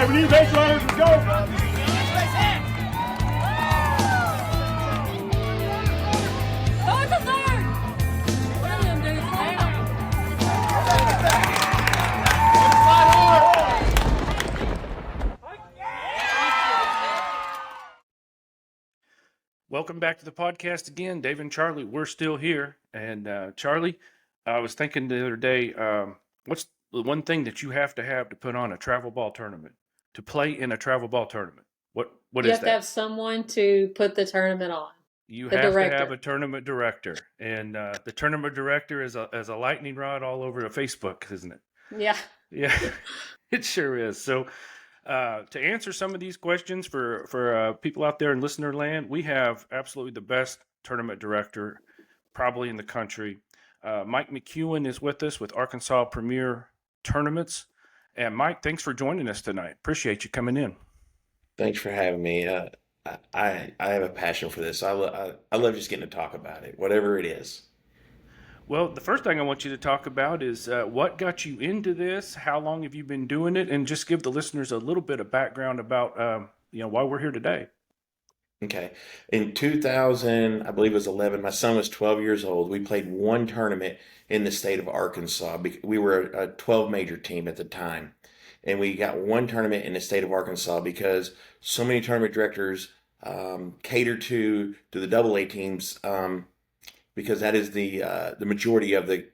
right, we need base runners. Let's go. Welcome back to the podcast again. Dave and Charlie, we're still here. And Charlie, I was thinking the other day, what's the one thing that you have to put on a travel ball tournament, to play in a travel ball tournament? What You is have to that? have someone to put the tournament on. You The have to have director. a tournament director, and the tournament director is a lightning rod all over the Facebook, isn't it? Yeah. Yeah, it sure is. So, to answer some of these questions for people out there in listener land, we have absolutely the best tournament director probably in the country. Mike McKeown is with us with Arkansas Premier Tournaments. And Mike, thanks for joining us tonight. Appreciate you coming in. Thanks for having me. I have a passion for this. I love just getting to talk about it, whatever it is. Well, the first thing I want you to talk about is what got you into this? How long have you been doing it? And just give the listeners a little bit of background about why we're here today. Okay. In 2000, I believe it was 11, my son was 12 years old. We played one tournament in the state of Arkansas. We were a 12 major team at the time. And we got one tournament in the state of Arkansas because so many tournament directors cater to the double A teams, because that is the majority of the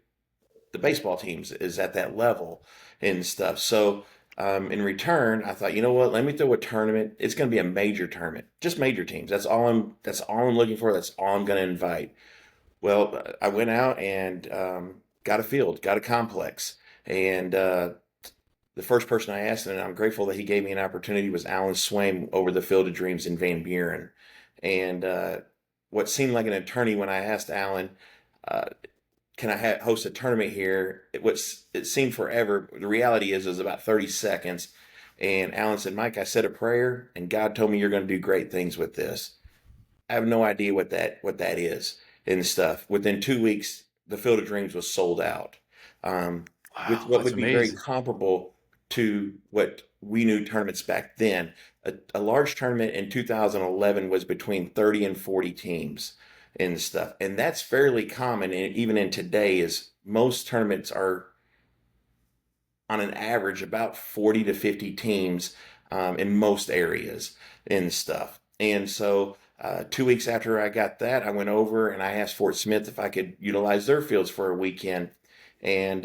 baseball teams is at that level and stuff. So in return, I thought, you know what? Let me throw a tournament. It's going to be a major tournament, just major teams. That's all I'm looking for. That's all I'm going to invite. Well, I went out and got a field, got a complex, and the first person I asked, and I'm grateful that he gave me an opportunity, was Alan Swaim over the Field of Dreams in Van Buren. And what seemed like an attorney when I asked Alan, can I host a tournament here? It seemed forever. The reality is it was about 30 seconds. And Alan said, Mike, I said a prayer and God told me you're going to do great things with this. I have no idea what that is and stuff. Within 2 weeks, the Field of Dreams was sold out. Wow, With what that's would be very amazing. comparable to what we knew tournaments back then. A large tournament in 2011 was between 30 and 40 teams and stuff. And that's fairly common. And even in today, is most tournaments are on an average about 40 to 50 teams in most areas and stuff. And so 2 weeks after I got that, I went over and I asked Fort Smith if I could utilize their fields for a weekend, and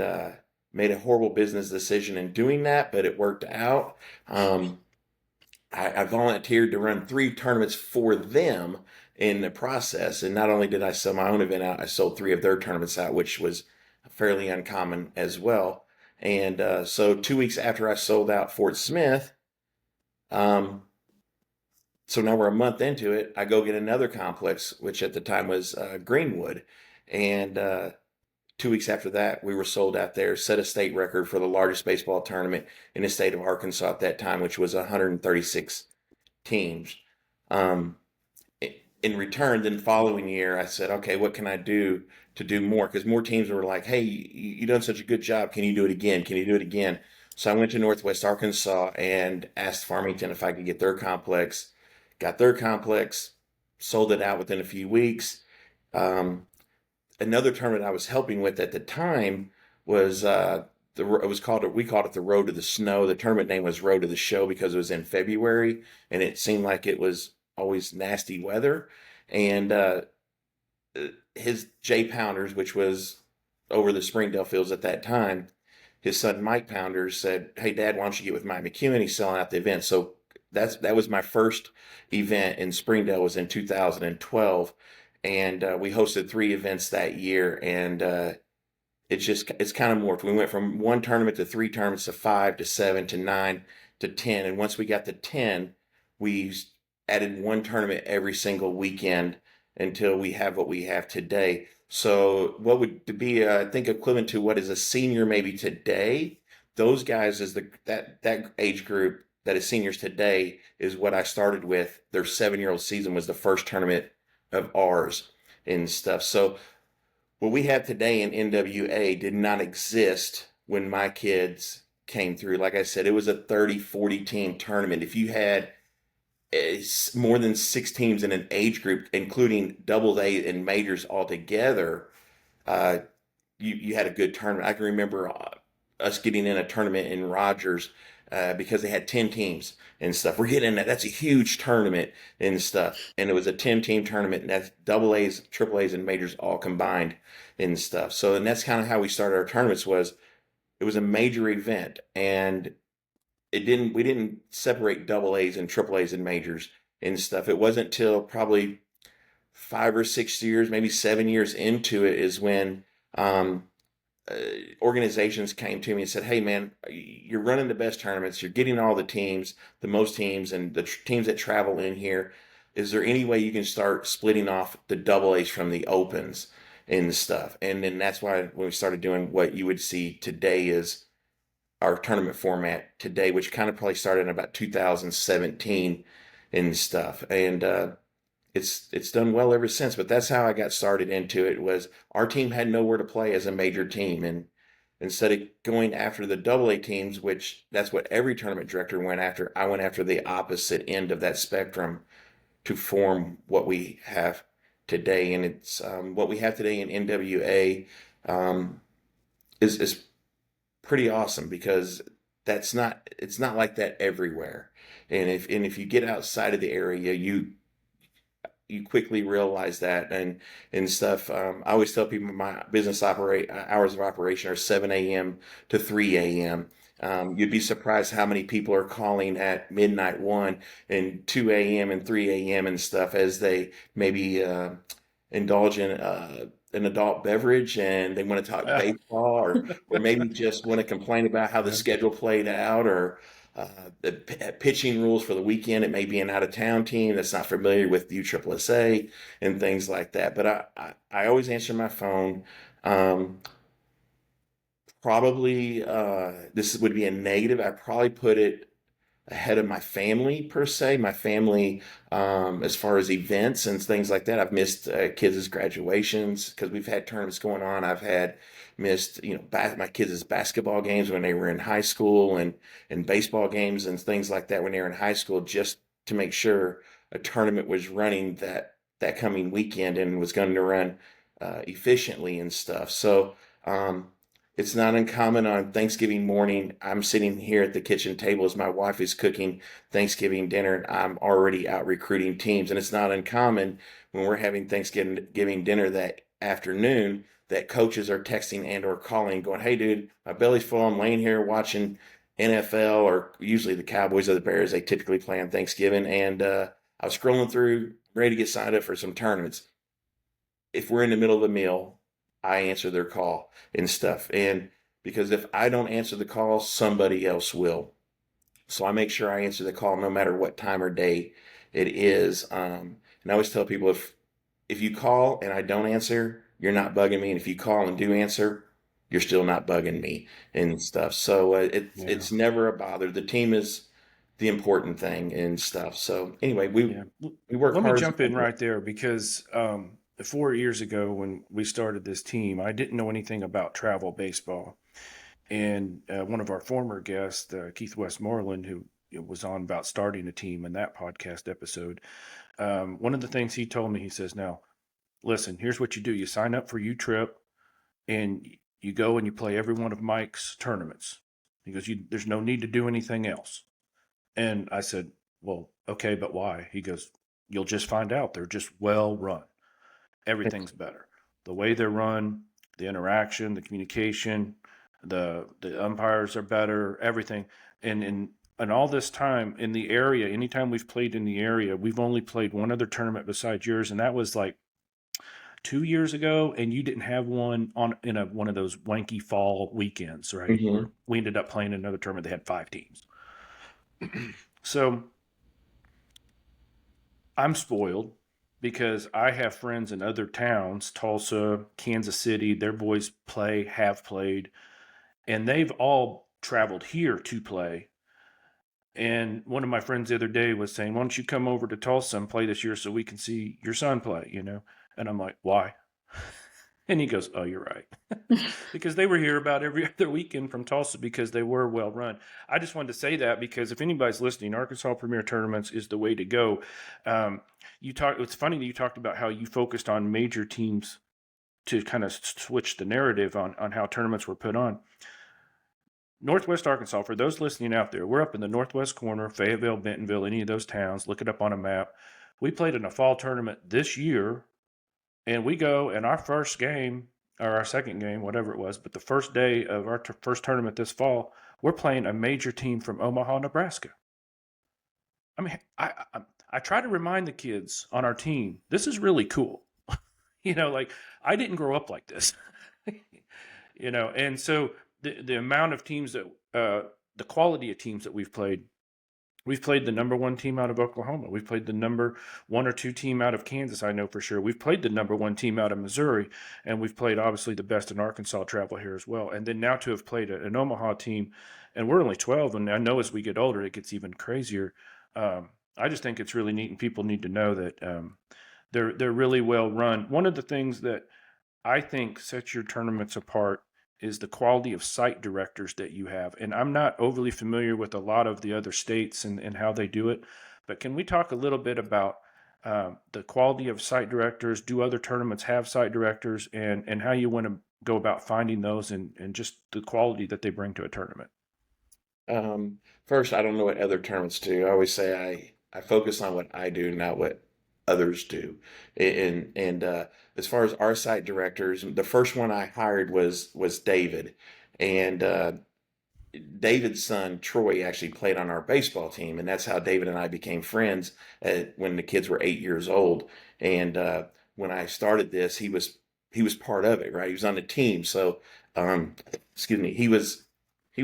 made a horrible business decision in doing that, but it worked out. I volunteered to run 3 tournaments for them in the process. And not only did I sell my own event out, I sold 3 of their tournaments out, which was fairly uncommon as well. And so 2 weeks after I sold out Fort Smith, so now we're a month into it, I go get another complex, which at the time was Greenwood. And 2 weeks after that, we were sold out there, set a state record for the largest baseball tournament in the state of Arkansas at that time, which was 136 teams. In return, then the following year, I said, okay, what can I do to do more? Because more teams were like, hey, you done such a good job. Can you do it again? Can you do it again? So I went to Northwest Arkansas and asked Farmington if I could get their complex. Got their complex, sold it out within a few weeks. Another tournament I was helping with at the time was we called it the Road to the Snow. The tournament name was Road to the Show because it was in February and it seemed like it was always nasty weather. And his Jay Pounders, which was over the Springdale fields at that time, his son Mike Pounders said, "Hey Dad, why don't you get with Mike McKeown? He's selling out the event." So that was my first event in Springdale, was in 2012. And we hosted 3 events that year, and it's kind of morphed. We went from 1 tournament to 3 tournaments to 5 to 7 to 9 to 10. And once we got to 10, we added 1 tournament every single weekend until we have what we have today. So what would be, I think, equivalent to what is a senior maybe today, those guys is that age group that is seniors today is what I started with. Their 7-year-old season was the first tournament of ours and stuff. So what we have today in NWA did not exist when my kids came through. Like I said, it was a 30, 40 team tournament. If you had more than 6 teams in an age group, including double A and majors altogether, uh, you had a good tournament. I can remember us getting in a tournament in Rogers because they had 10 teams and stuff. We're getting in that. That's a huge tournament and stuff. And it was a 10-team tournament, and that's double A's, triple A's, and majors all combined and stuff. So, and that's kind of how we started our tournaments. It was a major event, and we didn't separate double A's and triple A's and majors and stuff. It wasn't till probably 5 or 6 years, maybe 7 years into it, is when um, uh, organizations came to me and said, "Hey, man, you're running the best tournaments. You're getting all the teams, the most teams, and the teams that travel in here. Is there any way you can start splitting off the double A's from the opens and stuff?" And then that's why when we started doing what you would see today is our tournament format today, which kind of probably started in about 2017 and stuff. And it's done well ever since. But that's how I got started into it. Was our team had nowhere to play as a major team, and instead of going after the double A teams, which that's what every tournament director went after, I went after the opposite end of that spectrum to form what we have today. And it's what we have today in NWA um, is pretty awesome, because it's not like that everywhere. And if you get outside of the area, you quickly realize that and stuff. I always tell people my business operate hours of operation are 7 a.m. to 3 a.m. You'd be surprised how many people are calling at midnight, 1 and 2 a.m. and 3 a.m. and stuff, as they maybe indulge in an adult beverage, and they want to talk baseball, or maybe just want to complain about how the schedule played out, or the pitching rules for the weekend. It may be an out of town team that's not familiar with USSSA and things like that. But I always answer my phone. Um, Probably this would be a negative. I probably put it ahead of my family per se. My family, as far as events and things like that, I've missed kids' graduations because we've had tournaments going on. I've had missed, my kids' basketball games when they were in high school, and baseball games and things like that when they were in high school, just to make sure a tournament was running that coming weekend and was going to run efficiently and stuff. So. It's not uncommon on Thanksgiving morning. I'm sitting here at the kitchen table as my wife is cooking Thanksgiving dinner, and I'm already out recruiting teams. And it's not uncommon when we're having Thanksgiving dinner that afternoon that coaches are texting and or calling going, "Hey, dude, my belly's full. I'm laying here watching NFL," or usually the Cowboys or the Bears. They typically play on Thanksgiving. And I was scrolling through, ready to get signed up for some tournaments. If we're in the middle of a meal, I answer their call and stuff. And because if I don't answer the call, somebody else will. So I make sure I answer the call no matter what time or day it is. And I always tell people, if you call and I don't answer, you're not bugging me. And if you call and do answer, you're still not bugging me and stuff. So it's never a bother. The team is the important thing and stuff. So anyway, we work Let hard. me jump in right there, because 4 years ago when we started this team, I didn't know anything about travel baseball. And one of our former guests, Keith Westmoreland, who was on about starting a team in that podcast episode, one of the things he told me, he says, "Now, listen, here's what you do. You sign up for U-Trip, and you go and you play every one of Mike's tournaments." He goes, "There's no need to do anything else." And I said, "Well, okay, but why?" He goes, "You'll just find out. They're just well run. Everything's better. The way they're run, the interaction, the communication, the umpires are better, everything." And all this time in the area, anytime we've played in the area, we've only played one other tournament besides yours, and that was like 2 years ago, and you didn't have one in one of those wanky fall weekends, right? Mhm. Where we ended up playing another tournament that had 5 teams. So I'm spoiled because I have friends in other towns, Tulsa, Kansas City. Their boys have played, and they've all traveled here to play. And one of my friends the other day was saying, "Why don't you come over to Tulsa and play this year so we can see your son play?" And I'm like, "Why?" And he goes, "Oh, you're right." Because they were here about every other weekend from Tulsa because they were well run. I just wanted to say that because if anybody's listening, Arkansas Premier Tournaments is the way to go. It's funny that you talked about how you focused on major teams to kind of switch the narrative on how tournaments were put on. Northwest Arkansas, for those listening out there, we're up in the northwest corner, Fayetteville, Bentonville, any of those towns. Look it up on a map. We played in a fall tournament this year, and we go, and our first game, or our second game, whatever it was, but the first day of our first tournament this fall, we're playing a major team from Omaha, Nebraska. I mean, I try to remind the kids on our team, this is really cool. Like I didn't grow up like this, and so the amount of teams that, the quality of teams that we've played the number one team out of Oklahoma. We've played the number one or two team out of Kansas, I know for sure. We've played the number one team out of Missouri, and we've played obviously the best in Arkansas travel here as well. And then now to have played an Omaha team, and we're only 12, and I know as we get older, it gets even crazier. I just think it's really neat, and people need to know that they're really well run. One of the things that I think sets your tournaments apart is the quality of site directors that you have. And I'm not overly familiar with a lot of the other states and how they do it, but can we talk a little bit about the quality of site directors? Do other tournaments have site directors, and how you want to go about finding those, and just the quality that they bring to a tournament? First, I don't know what other tournaments do. I always say I focus on what I do, not what others do. And as far as our site directors, the first one I hired was David, and David's son Troy actually played on our baseball team, and that's how David and I became friends when the kids were 8 years old. And when I started this, he was part of it, right? He was on the team, so excuse me, he was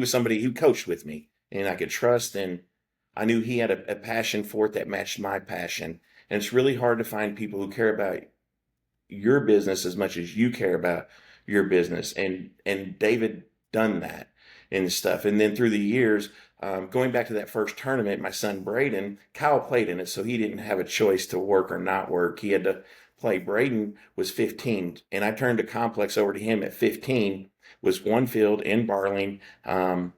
somebody who coached with me, and I could trust, and I knew he had a passion for it that matched my passion. And it's really hard to find people who care about your business as much as you care about your business. And David done that and stuff. And then through the years, going back to that first tournament, my son Braden, Kyle played in it, so he didn't have a choice to work or not work. He had to play. Braden was 15, and I turned a complex over to him at 15. Was one field in Barling. And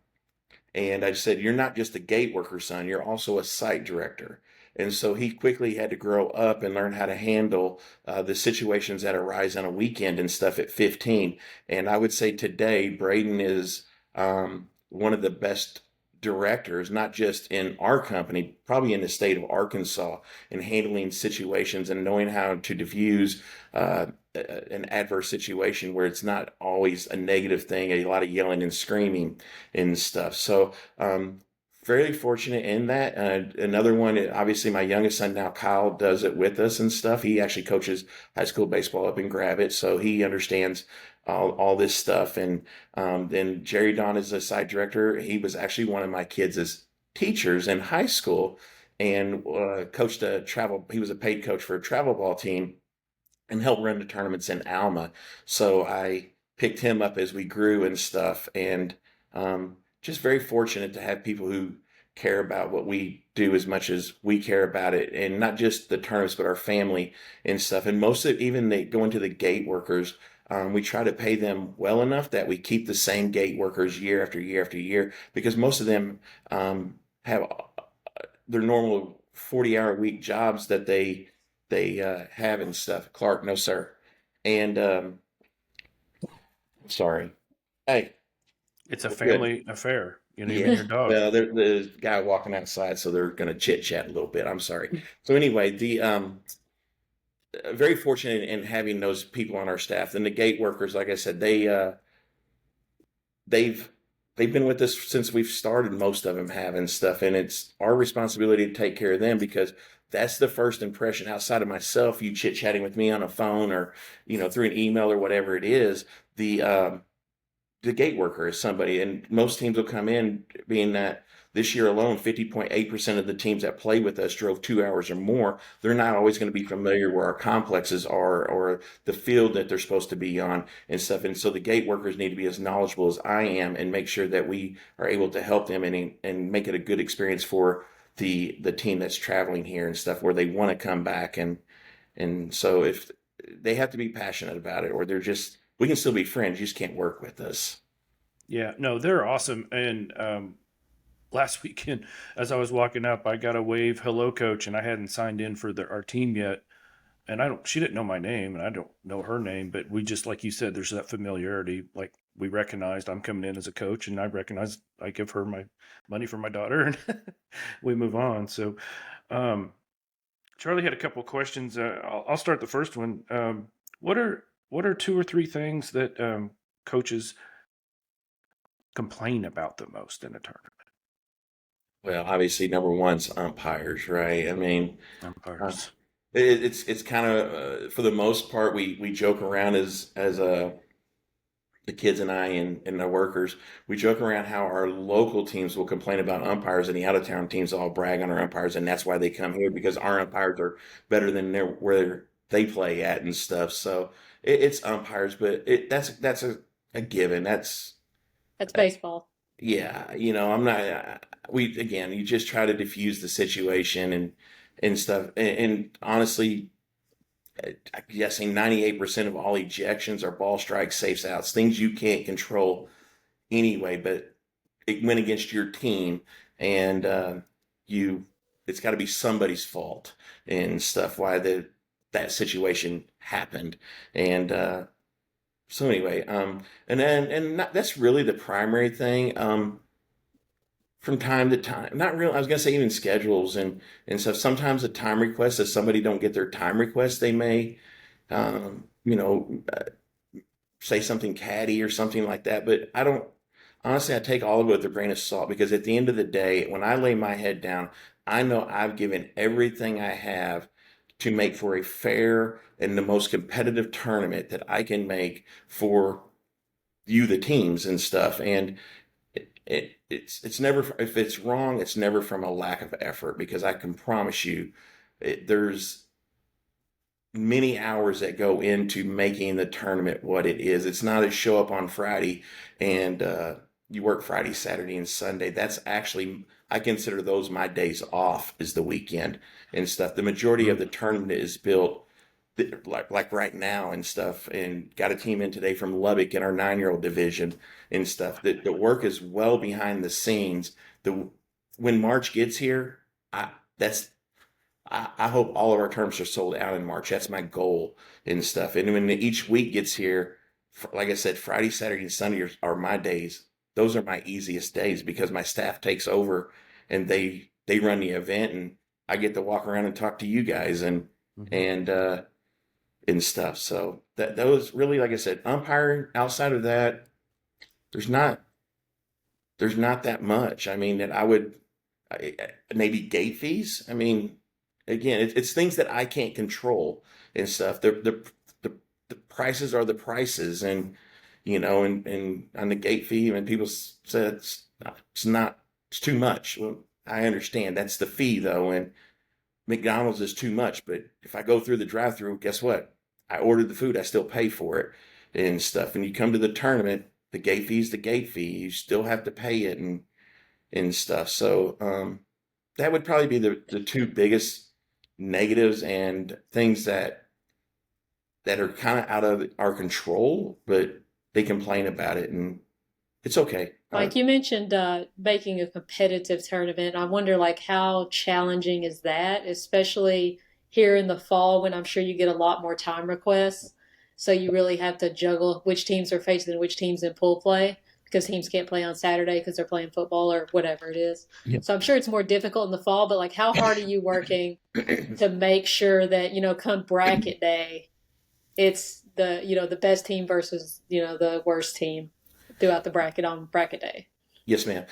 I said, "You're not just a gate worker, son. You're also a site director." And so he quickly had to grow up and learn how to handle the situations that arise on a weekend and stuff at 15. And I would say today, Braden is one of the best directors, not just in our company, probably in the state of Arkansas, in handling situations and knowing how to diffuse an adverse situation where it's not always a negative thing, a lot of yelling and screaming and stuff. So, fairly fortunate in that. Another one, obviously, my youngest son now, Kyle, does it with us and stuff. He actually coaches high school baseball up in Gravette, so he understands all this stuff. And then Jerry Don is a site director. He was actually one of my kids' teachers in high school, and coached a travel. He was a paid coach for a travel ball team and helped run the tournaments in Alma. So I picked him up as we grew and stuff. And just very fortunate to have people who care about what we do as much as we care about it, and not just the tournaments, but our family and stuff. And most of even they go into the gate workers. We try to pay them well enough that we keep the same gate workers year after year after year, because most of them have their normal 40-hour week jobs that they have and stuff. Clark, no sir. And sorry. Hey, It's a good. family affair, you and Yeah. your dog. Well, there's a guy walking outside, so they're going to chit chat a little bit. I'm sorry. So anyway, the very fortunate in having those people on our staff. And the gate workers, like I said, they've been with us since we've started. Most of them have and stuff, and it's our responsibility to take care of them, because that's the first impression. Outside of myself, you chit chatting with me on a phone or through an email or whatever it is, the gate worker is somebody, and most teams will come in, being that this year alone, 50.8% of the teams that play with us drove 2 hours or more. They're not always going to be familiar where our complexes are or the field that they're supposed to be on and stuff. And so the gate workers need to be as knowledgeable as I am and make sure that we are able to help them and make it a good experience for the team that's traveling here and stuff, where they want to come back. And so if they have to be passionate about it, or we can still be friends. You just can't work with us. Yeah, no, they're awesome. And last weekend, as I was walking up, I got a wave hello coach, and I hadn't signed in for our team yet. And she didn't know my name, and I don't know her name, but we just, like you said, there's that familiarity. Like, we recognized I'm coming in as a coach, and I recognize I give her my money for my daughter, and we move on. So, um, Charlie had a couple of questions. I'll start the first one. What are two or three things that coaches complain about the most in a tournament? Well, obviously, number one's umpires, right? I mean, uh, Umpires. it's kind of for the most part we joke around as the kids and I and the workers, we joke around how our local teams will complain about umpires and the out of town teams all brag on our umpires, and that's why they come here because our umpires are better than where they play at and stuff. So it's umpires, but that's a given. That's baseball. Yeah, I'm not. We again, you just try to diffuse the situation and stuff. And honestly, I'm guessing 98% of all ejections are ball strikes, safes, outs, things you can't control anyway. But it went against your team, and you, it's got to be somebody's fault and stuff. Why that situation happened, and so anyway, that's really the primary thing. From time to time, not real. I was gonna say even schedules and stuff. Sometimes a time request, if somebody don't get their time request, they may, um, you know, uh, say something catty or something like that. But I don't. Honestly, I take all of it with a grain of salt because at the end of the day, when I lay my head down, I know I've given everything I have to make for a fair and the most competitive tournament that I can make for you, the teams and stuff. And it's never, if it's wrong, it's never from a lack of effort because I can promise you, there's many hours that go into making the tournament what it is. It's not a show up on Friday and you work Friday, Saturday, and Sunday. That's actually, I consider those my days off is the weekend and stuff. The majority of the tournament is built like right now and stuff. And got a team in today from Lubbock in our 9-year-old division and stuff. The work is well behind the scenes. The When March gets here, I that's I hope all of our terms are sold out in March. That's my goal and stuff. And when each week gets here, like I said, Friday, Saturday, and Sunday are my days. Those are my easiest days because my staff takes over and they run the event, and I get to walk around and talk to you guys Mm-hmm. and stuff. So those really, like I said, umpiring. Outside of that, there's not there's not that much. I mean, that I would maybe gate fees. I mean, again, it's things that I can't control and stuff. The prices are the prices, and and on the gate fee, when people said it's too much. Well, I understand that's the fee though, and McDonald's is too much. But if I go through the drive-through, guess what? I ordered the food, I still pay for it and stuff. And you come to the tournament, the gate fee is the gate fee. You still have to pay it and stuff. So that would probably be the two biggest negatives and things that are kind of out of our control, but they complain about it, and it's okay. Like you mentioned, making a competitive tournament. I wonder, like, how challenging is that, especially here in the fall when I'm sure you get a lot more time requests. So you really have to juggle which teams are facing which teams in pool play because teams can't play on Saturday because they're playing football or whatever it is. Yeah. So I'm sure it's more difficult in the fall, but like, how hard are you working to make sure that, come bracket day, it's the best team versus, the worst team throughout the bracket on bracket day? Yes, ma'am.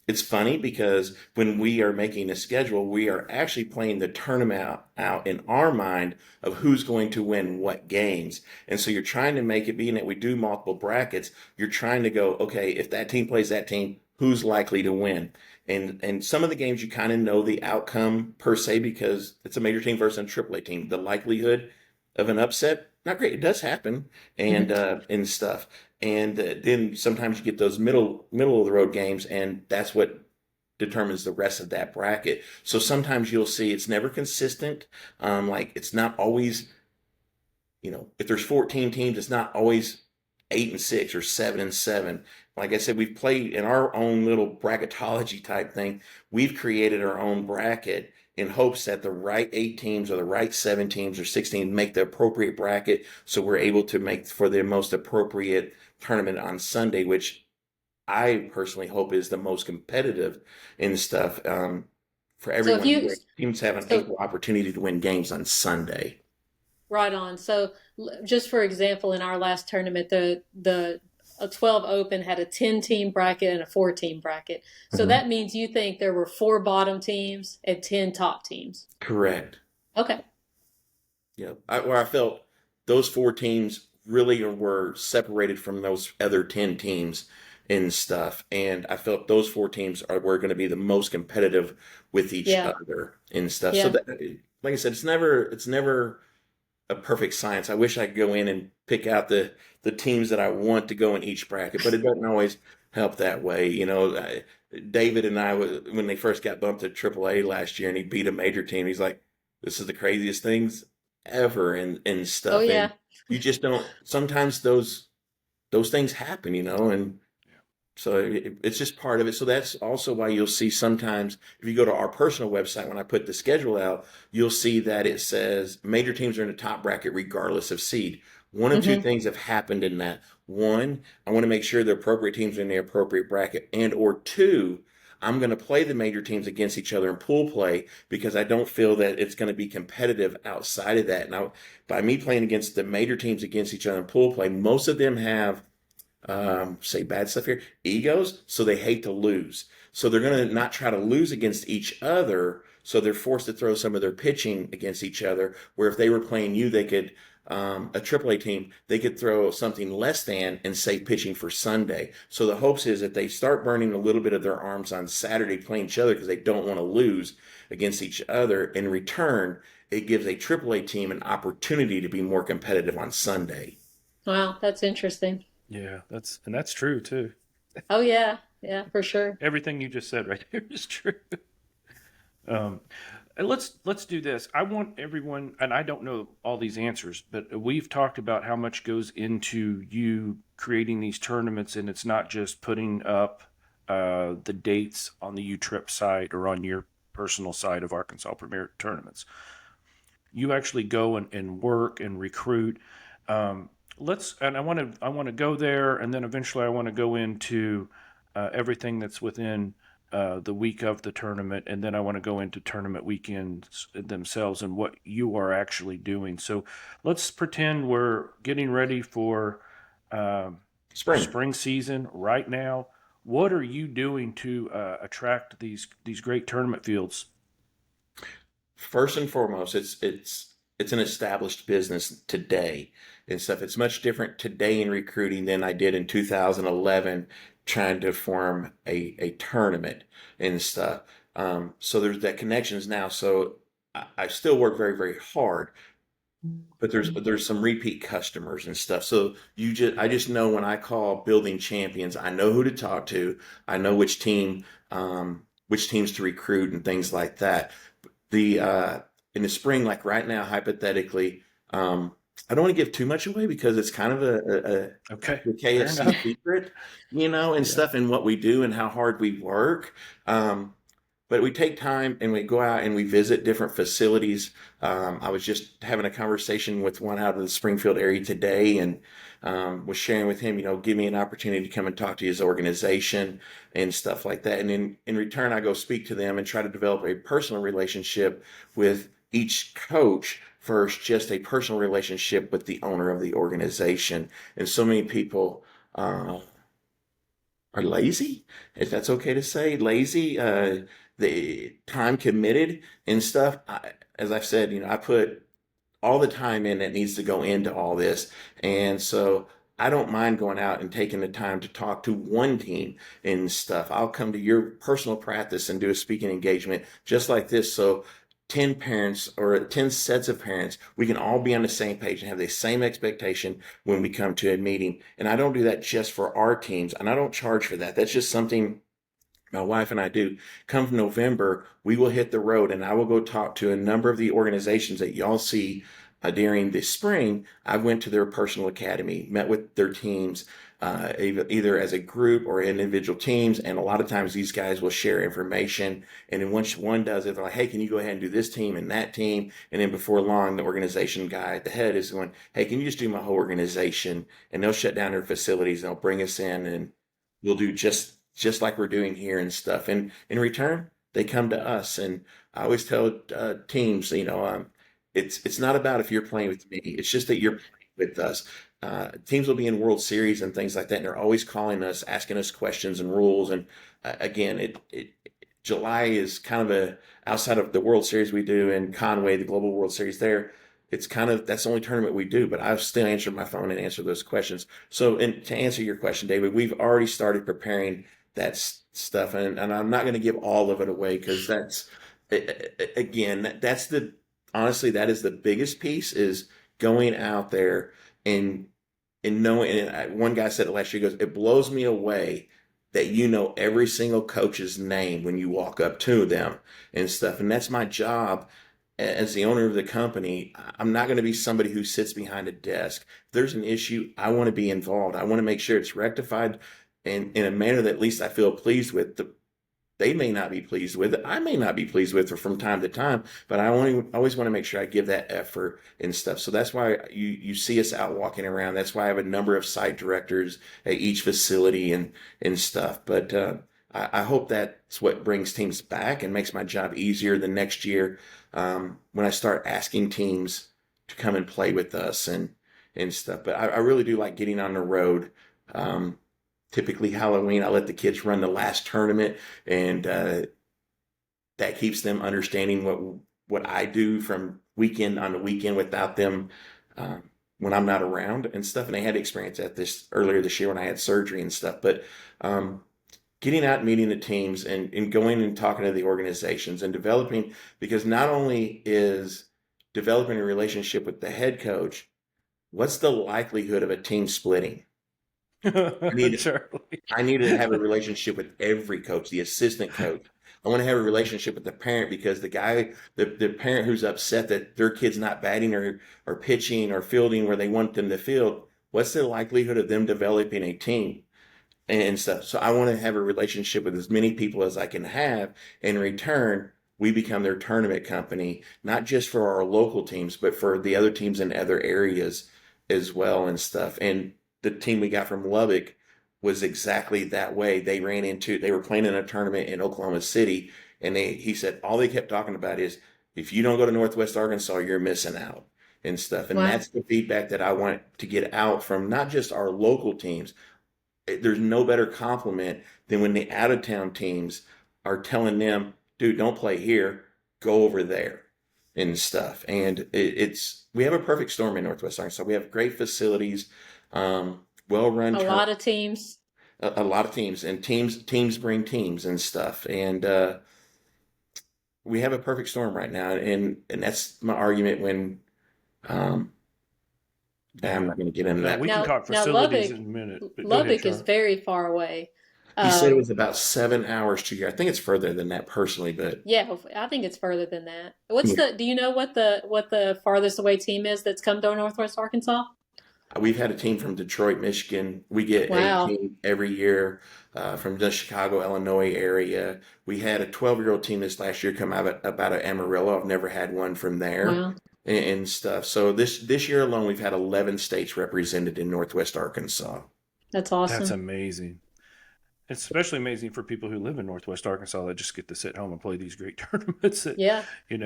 It's funny because when we are making a schedule, we are actually playing the tournament out in our mind of who's going to win what games. And so you're trying to make it, being that we do multiple brackets, you're trying to go, okay, if that team plays that team, who's likely to win? And some of the games you kind of know the outcome per se because it's a major team versus a AAA team. The likelihood of an upset, not great. It does happen and stuff. And then sometimes you get those middle of the road games, and that's what determines the rest of that bracket. So sometimes you'll see it's never consistent. Like it's not always if there's 14 teams, it's not always 8-6 or 7-7. Like I said, we've played in our own little bracketology type thing. We've created our own bracket in hopes that the right 8 teams or the right 7 teams or 16 make the appropriate bracket, so we're able to make for the most appropriate tournament on Sunday, which I personally hope is the most competitive in stuff, for So if everyone. you, Where teams have an so equal opportunity to win games on Sunday. right on. So just for example, in our last tournament, the a 12 Open had a 10 team bracket and a 4 team bracket. So Mhm. that means you think there were 4 bottom teams and 10 top teams. Correct. Okay. Yeah, where I felt those 4 teams really were separated from those other 10 teams and stuff, and I felt those 4 teams were going to be the most competitive with each Yeah. other and stuff. So Yeah. that, like I said, it's never a perfect science. I wish I could go in and pick out the teams that I want to go in each bracket, but it doesn't always help that way. David and I, when they first got bumped to AAA last year, and he beat a major team, he's like, "This is the craziest things ever," and Oh stuff. And yeah. you just don't. Sometimes those things happen, and so it's just part of it. So that's also why you'll see sometimes if you go to our personal website, when I put the schedule out, you'll see that it says major teams are in the top bracket regardless of seed. One of two Hmm. things have happened in that. One, I want to make sure the appropriate teams are in the appropriate bracket. And or two, I'm going to play the major teams against each other in pool play because I don't feel that it's going to be competitive outside of that. Now, by me playing against the major teams against each other in pool play, most of them have say bad stuff here, egos, so they hate to lose. So they're going to not try to lose against each other. So they're forced to throw some of their pitching against each other. Where if they were playing you, they could, a AAA team, they could throw something less than and save pitching for Sunday. So the hopes is that they start burning a little bit of their arms on Saturday playing each other because they don't want to lose against each other. In return, it gives a AAA team an opportunity to be more competitive on Sunday. Wow, that's interesting. Yeah, that's true too. Oh yeah. Yeah, for sure. Everything you just said right there is true. Um, and let's do this. I want everyone, and I don't know all these answers, but we've talked about how much goes into you creating these tournaments, and it's not just putting up the dates on the U-Trip site or on your personal site of Arkansas Premier Tournaments. You actually go and work and recruit. Um, let's and I want to go there, and then eventually I want to go into everything that's within the week of the tournament, and then I want to go into tournament weekends themselves and what you are actually doing. So let's pretend we're getting ready for um Spring. spring season right now. What are you doing to attract these great tournament fields? First and foremost, it's an established business today and stuff. It's much different today in recruiting than I did in 2011 trying to form a tournament and stuff. So there's that connections now. So I still work very, very hard, but there's some repeat customers and stuff. So I just know when I call building champions, I know who to talk to. I know which teams to recruit and things like that. The In the spring, like right now, hypothetically, I don't want to give too much away because it's kind of Okay, the fair KFC enough. secret, and Yeah. stuff, and what we do and how hard we work. But we take time and we go out and we visit different facilities. I was just having a conversation with one out of the Springfield area today, and was sharing with him, give me an opportunity to come and talk to his organization and stuff like that. And in return, I go speak to them and try to develop a personal relationship with each coach first, just a personal relationship with the owner of the organization. And so many people are lazy, if that's okay to say, lazy, the time committed and stuff. As I've said, I put all the time in that needs to go into all this. And so I don't mind going out and taking the time to talk to one team and stuff. I'll come to your personal practice and do a speaking engagement just like this. So 10 parents or 10 sets of parents, we can all be on the same page and have the same expectation when we come to a meeting. And I don't do that just for our teams, and I don't charge for that. That's just something my wife and I do. Come November, we will hit the road and I will go talk to a number of the organizations that y'all see during the spring, I went to their personal academy, met with their teams, either as a group or individual teams. And a lot of times these guys will share information. And then once one does it, they're like, hey, can you go ahead and do this team and that team? And then before long, the organization guy at the head is going, hey, can you just do my whole organization? And they'll shut down their facilities. They'll bring us in and we'll do just like we're doing here and stuff. And in return, they come to us. And I always tell teams, it's not about if you're playing with me. It's just that you're playing with us. Teams will be in World Series and things like that, and they're always calling us, asking us questions and rules. And again, July is kind of outside of the World Series we do in Conway, the Global World Series there. It's kind of that's the only tournament we do, but I've still answered my phone and answered those questions. So, and to answer your question, David, we've already started preparing that stuff, and I'm not going to give all of it away because again, honestly, that is the biggest piece is going out there and knowing. And one guy said it last year. He goes, "It blows me away that you know every single coach's name when you walk up to them and stuff." And that's my job as the owner of the company. I'm not going to be somebody who sits behind a desk. If there's an issue, I want to be involved. I want to make sure it's rectified in a manner that at least I feel pleased with. They may not be pleased with it. I may not be pleased with it from time to time, but I always want to make sure I give that effort and stuff. So that's why you see us out walking around. That's why I have a number of site directors at each facility and stuff. But I hope that's what brings teams back and makes my job easier the next year when I start asking teams to come and play with us and stuff. But I really do like getting on the road. Typically Halloween, I let the kids run the last tournament, and that keeps them understanding what I do from weekend on the weekend without them when I'm not around and stuff. And they had experience at this earlier this year when I had surgery and stuff. But getting out and meeting the teams and going and talking to the organizations and developing, because not only is developing a relationship with the head coach, what's the likelihood of a team splitting? I need to have a relationship with every coach, the assistant coach. I want to have a relationship with the parent because the parent who's upset that their kid's not batting or pitching or fielding where they want them to field, what's the likelihood of them developing a team and stuff? So I want to have a relationship with as many people as I can have. In return, we become their tournament company, not just for our local teams, but for the other teams in other areas as well and stuff. And the team we got from Lubbock was exactly that way. They were playing in a tournament in Oklahoma City, and he said all they kept talking about is if you don't go to Northwest Arkansas, you're missing out and stuff. And Wow. that's the feedback that I want to get out from not just our local teams. There's no better compliment than when the out of town teams are telling them, dude, don't play here, go over there and stuff. And we have a perfect storm in Northwest Arkansas. We have great facilities. Well-run A lot of teams. a lot of teams, and teams bring teams and stuff, and we have a perfect storm right now, and that's my argument when I'm not going to get into that. We can talk Now facilities Lubbock, in a minute. But go ahead, Lubbock is Charlotte. very far away. He said it was about 7 hours to here. I think it's further than that personally, but Yeah, I think it's further than that. yeah. Do you know what the farthest away team is that's come to Northwest Arkansas? We've had a team from Detroit, Michigan. We get a Wow. team every year from the Chicago, Illinois area. We had a 12-year-old team this last year come out about Amarillo. I've never had one from there Wow. and stuff. So this year alone, we've had 11 states represented in Northwest Arkansas. That's That's awesome. amazing. It's especially amazing for people who live in Northwest Arkansas that just get to sit home and play these great tournaments. That, Yeah.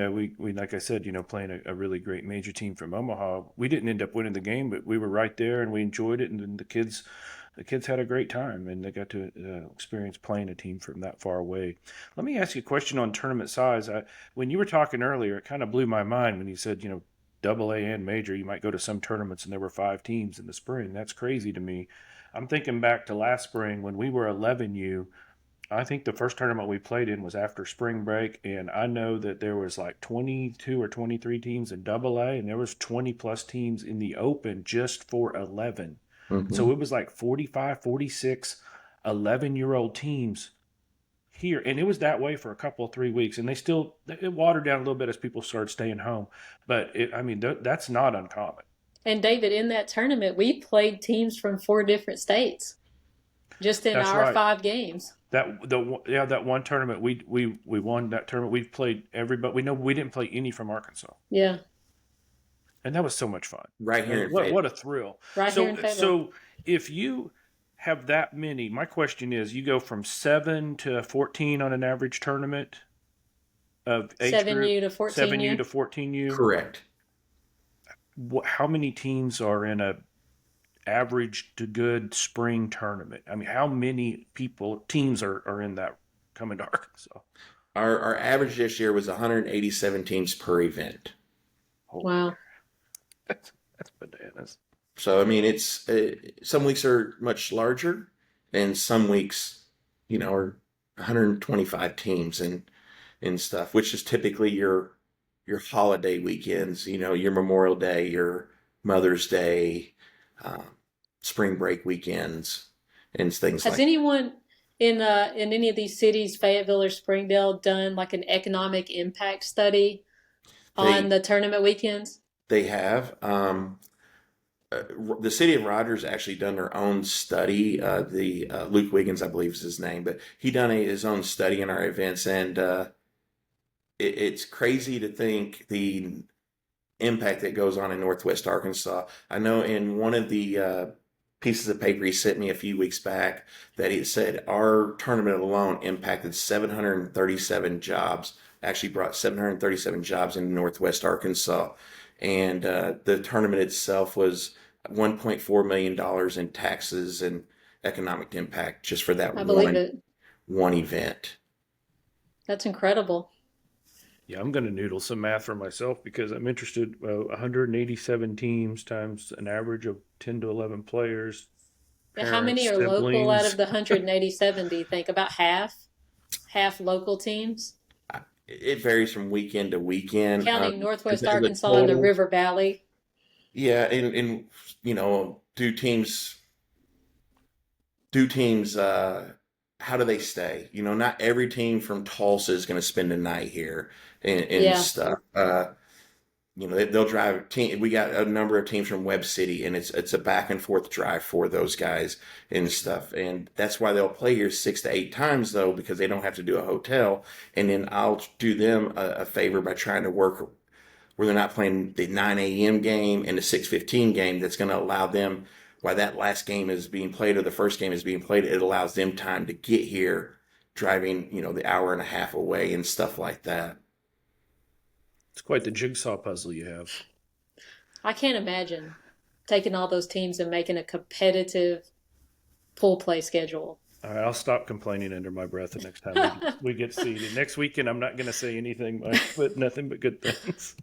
we like I said, playing a really great major team from Omaha. We didn't end up winning the game, but we were right there and we enjoyed it. And then the kids had a great time and they got to experience playing a team from that far away. Let me ask you a question on tournament size. When you were talking earlier, it kind of blew my mind when you said, double A and major, you might go to some tournaments and there were 5 teams in the spring. That's crazy to me. I'm thinking back to last spring when we were 11U. I think the first tournament we played in was after spring break, and I know that there was like 22 or 23 teams in double A, and there was 20 plus teams in the open just for 11. So Mm-hmm. it was like 45, 46 11-year-old teams here, and it was that way for a couple of 3 weeks, and it watered down a little bit as people started staying home. But that's not uncommon. And David, in that tournament, we played teams from 4 different states just in That's our right. 5 games. That one tournament we won that tournament. We played everybody. We know we didn't play any from Arkansas, Yeah, and that was so much fun. Right here And in what Fayetteville. a thrill! right here in Fayetteville. So if you have that many, my question is, you go from 7 to 14 on an average tournament of age 7U group, to 14U. 7U to 14U. Correct. How many teams are in a average to good spring tournament? I mean, how many teams are in that coming to Arkansas? Our average this year was 187 teams per event. Wow. That's bananas. So I mean, it's some weeks are much larger, and some weeks, are 125 teams and stuff, which is typically your holiday weekends. Your Memorial Day, your Mother's Day, um, spring break weekends, and things Has like. anyone in any of these cities, Fayetteville or Springdale, done like an economic impact study on They the tournament weekends? they have. The city of Rogers actually done their own study. The Luke Wiggins, I believe, is his name, but he done his own study in our events, and it's crazy to think the impact that goes on in Northwest Arkansas. I know in one of the pieces of paper he sent me a few weeks back that he said our tournament alone impacted 737 jobs. Actually, brought 737 jobs into Northwest Arkansas, and the tournament itself was $1.4 million in taxes and economic impact just for that I believe it. one event. That's incredible. Yeah, I'm going to noodle some math for myself because I'm interested. 187 teams times an average of 10 to 11 players. Yeah, how Parents, many are local out siblings. of the 187, do you think? About half? Half local teams? It varies from weekend to weekend. Counting Northwest As a Arkansas and the total, River Valley. yeah, and do teams how do they stay? Not every team from Tulsa is going to spend a night here and Yeah. stuff. They'll drive team. We got a number of teams from Webb City, and it's a back and forth drive for those guys and stuff. And that's why they'll play here 6 to 8 times though, because they don't have to do a hotel. And then I'll do them a favor by trying to work where they're not playing the 9 a.m. game and the 6:15 game. That's going to allow them, while that last game is being played or the first game is being played, it allows them time to get here, driving the hour and a half away and stuff like that. It's quite the jigsaw puzzle you have. I can't imagine taking all those teams and making a competitive pool play schedule. All right, I'll stop complaining under my breath the next time we get seated. Next weekend, I'm not going to say anything, Mike, but nothing but good things.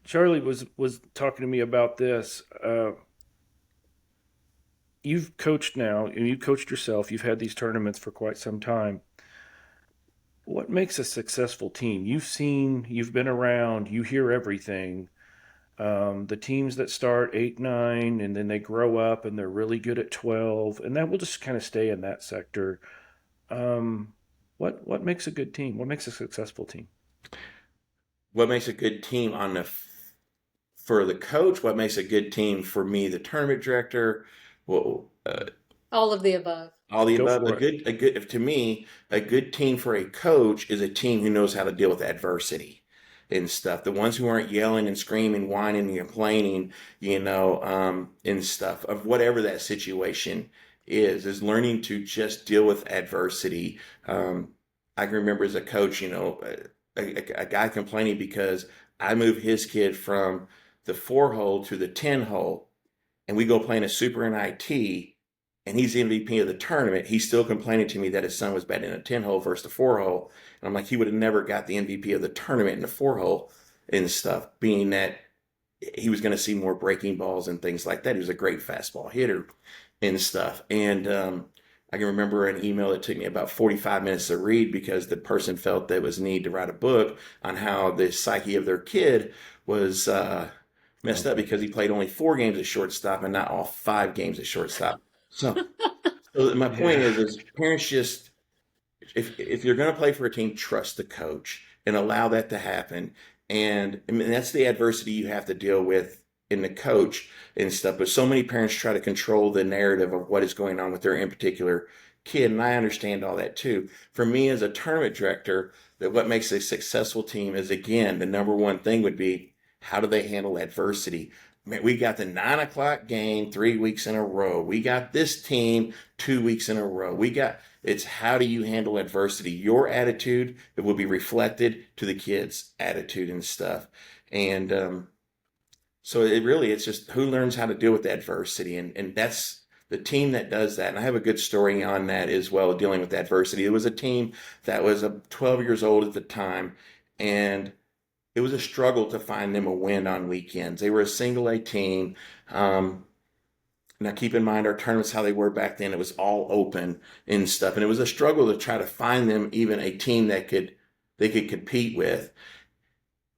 Charlie was talking to me about this. You've coached now, and you coached yourself. You've had these tournaments for quite some time. What makes a successful team? You've been around, you hear everything. The teams that start 8, 9, and then they grow up and they're really good at 12, and that will just kind of stay in that sector. What makes a good team? What makes a successful team? What makes a good team for the coach? What makes a good team for me, the tournament director? Well, All of the above. all the Go above. for it. To me, a good team for a coach is a team who knows how to deal with adversity and stuff. The ones who aren't yelling and screaming, whining and complaining, and stuff of whatever that situation is learning to just deal with adversity. I can remember as a coach, a guy complaining because I moved his kid from the 4-hole to the 10-hole, and we go playing a super NIT, and he's the MVP of the tournament. He's still complaining to me that his son was batting a 10-hole versus the 4-hole. And I'm like, he would have never got the MVP of the tournament in the 4-hole and stuff, being that he was going to see more breaking balls and things like that. He was a great fastball hitter and stuff. And I can remember an email that took me about 45 minutes to read because the person felt there was need to write a book on how the psyche of their kid was messed up because he played only 4 games at shortstop and not all 5 games at shortstop. So my point is parents just if you're going to play for a team, trust the coach and allow that to happen. And I mean, that's the adversity you have to deal with in the coach and stuff. But so many parents try to control the narrative of what is going on with their in particular kid, and I understand all that too. For me as a tournament director, that what makes a successful team is, again, the number one thing would be, how do they handle adversity? Man, we got the 9 o'clock game 3 weeks in a row. We got this team 2 weeks in a row. It's how do you handle adversity? Your attitude, it will be reflected to the kids' attitude and stuff. And so it's just who learns how to deal with adversity. And that's the team that does that. And I have a good story on that as well, dealing with adversity. It was a team that was 12 years old at the time, and it was a struggle to find them a win on weekends. They were a single A team. Now, keep in mind our tournaments, how they were back then. It was all open and stuff, and it was a struggle to try to find them even a team that they could compete with.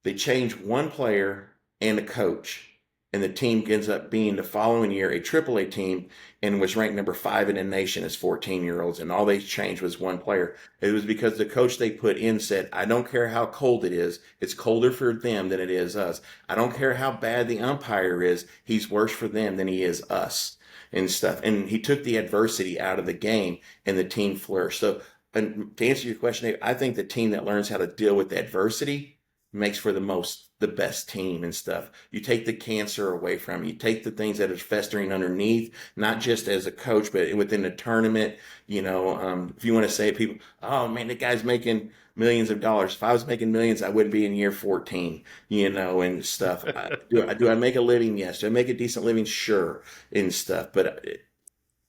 They changed one player and a coach, and the team ends up being the following year a AAA team and was ranked number 5 in the nation as 14-year-olds. And all they changed was one player. It was because the coach they put in said, I don't care how cold it is. It's colder for them than it is us. I don't care how bad the umpire is. He's worse for them than he is us and stuff. And he took the adversity out of the game, and the team flourished. So, and to answer your question, I think the team that learns how to deal with adversity makes for the best team and stuff. You take the cancer away from you. Take the things that are festering underneath, not just as a coach, but within the tournament. If you want to say people, oh man, that guy's making millions of dollars. If I was making millions, I wouldn't be in year 14, and stuff. Do I make a living? Yes. Do I make a decent living? Sure, and stuff. But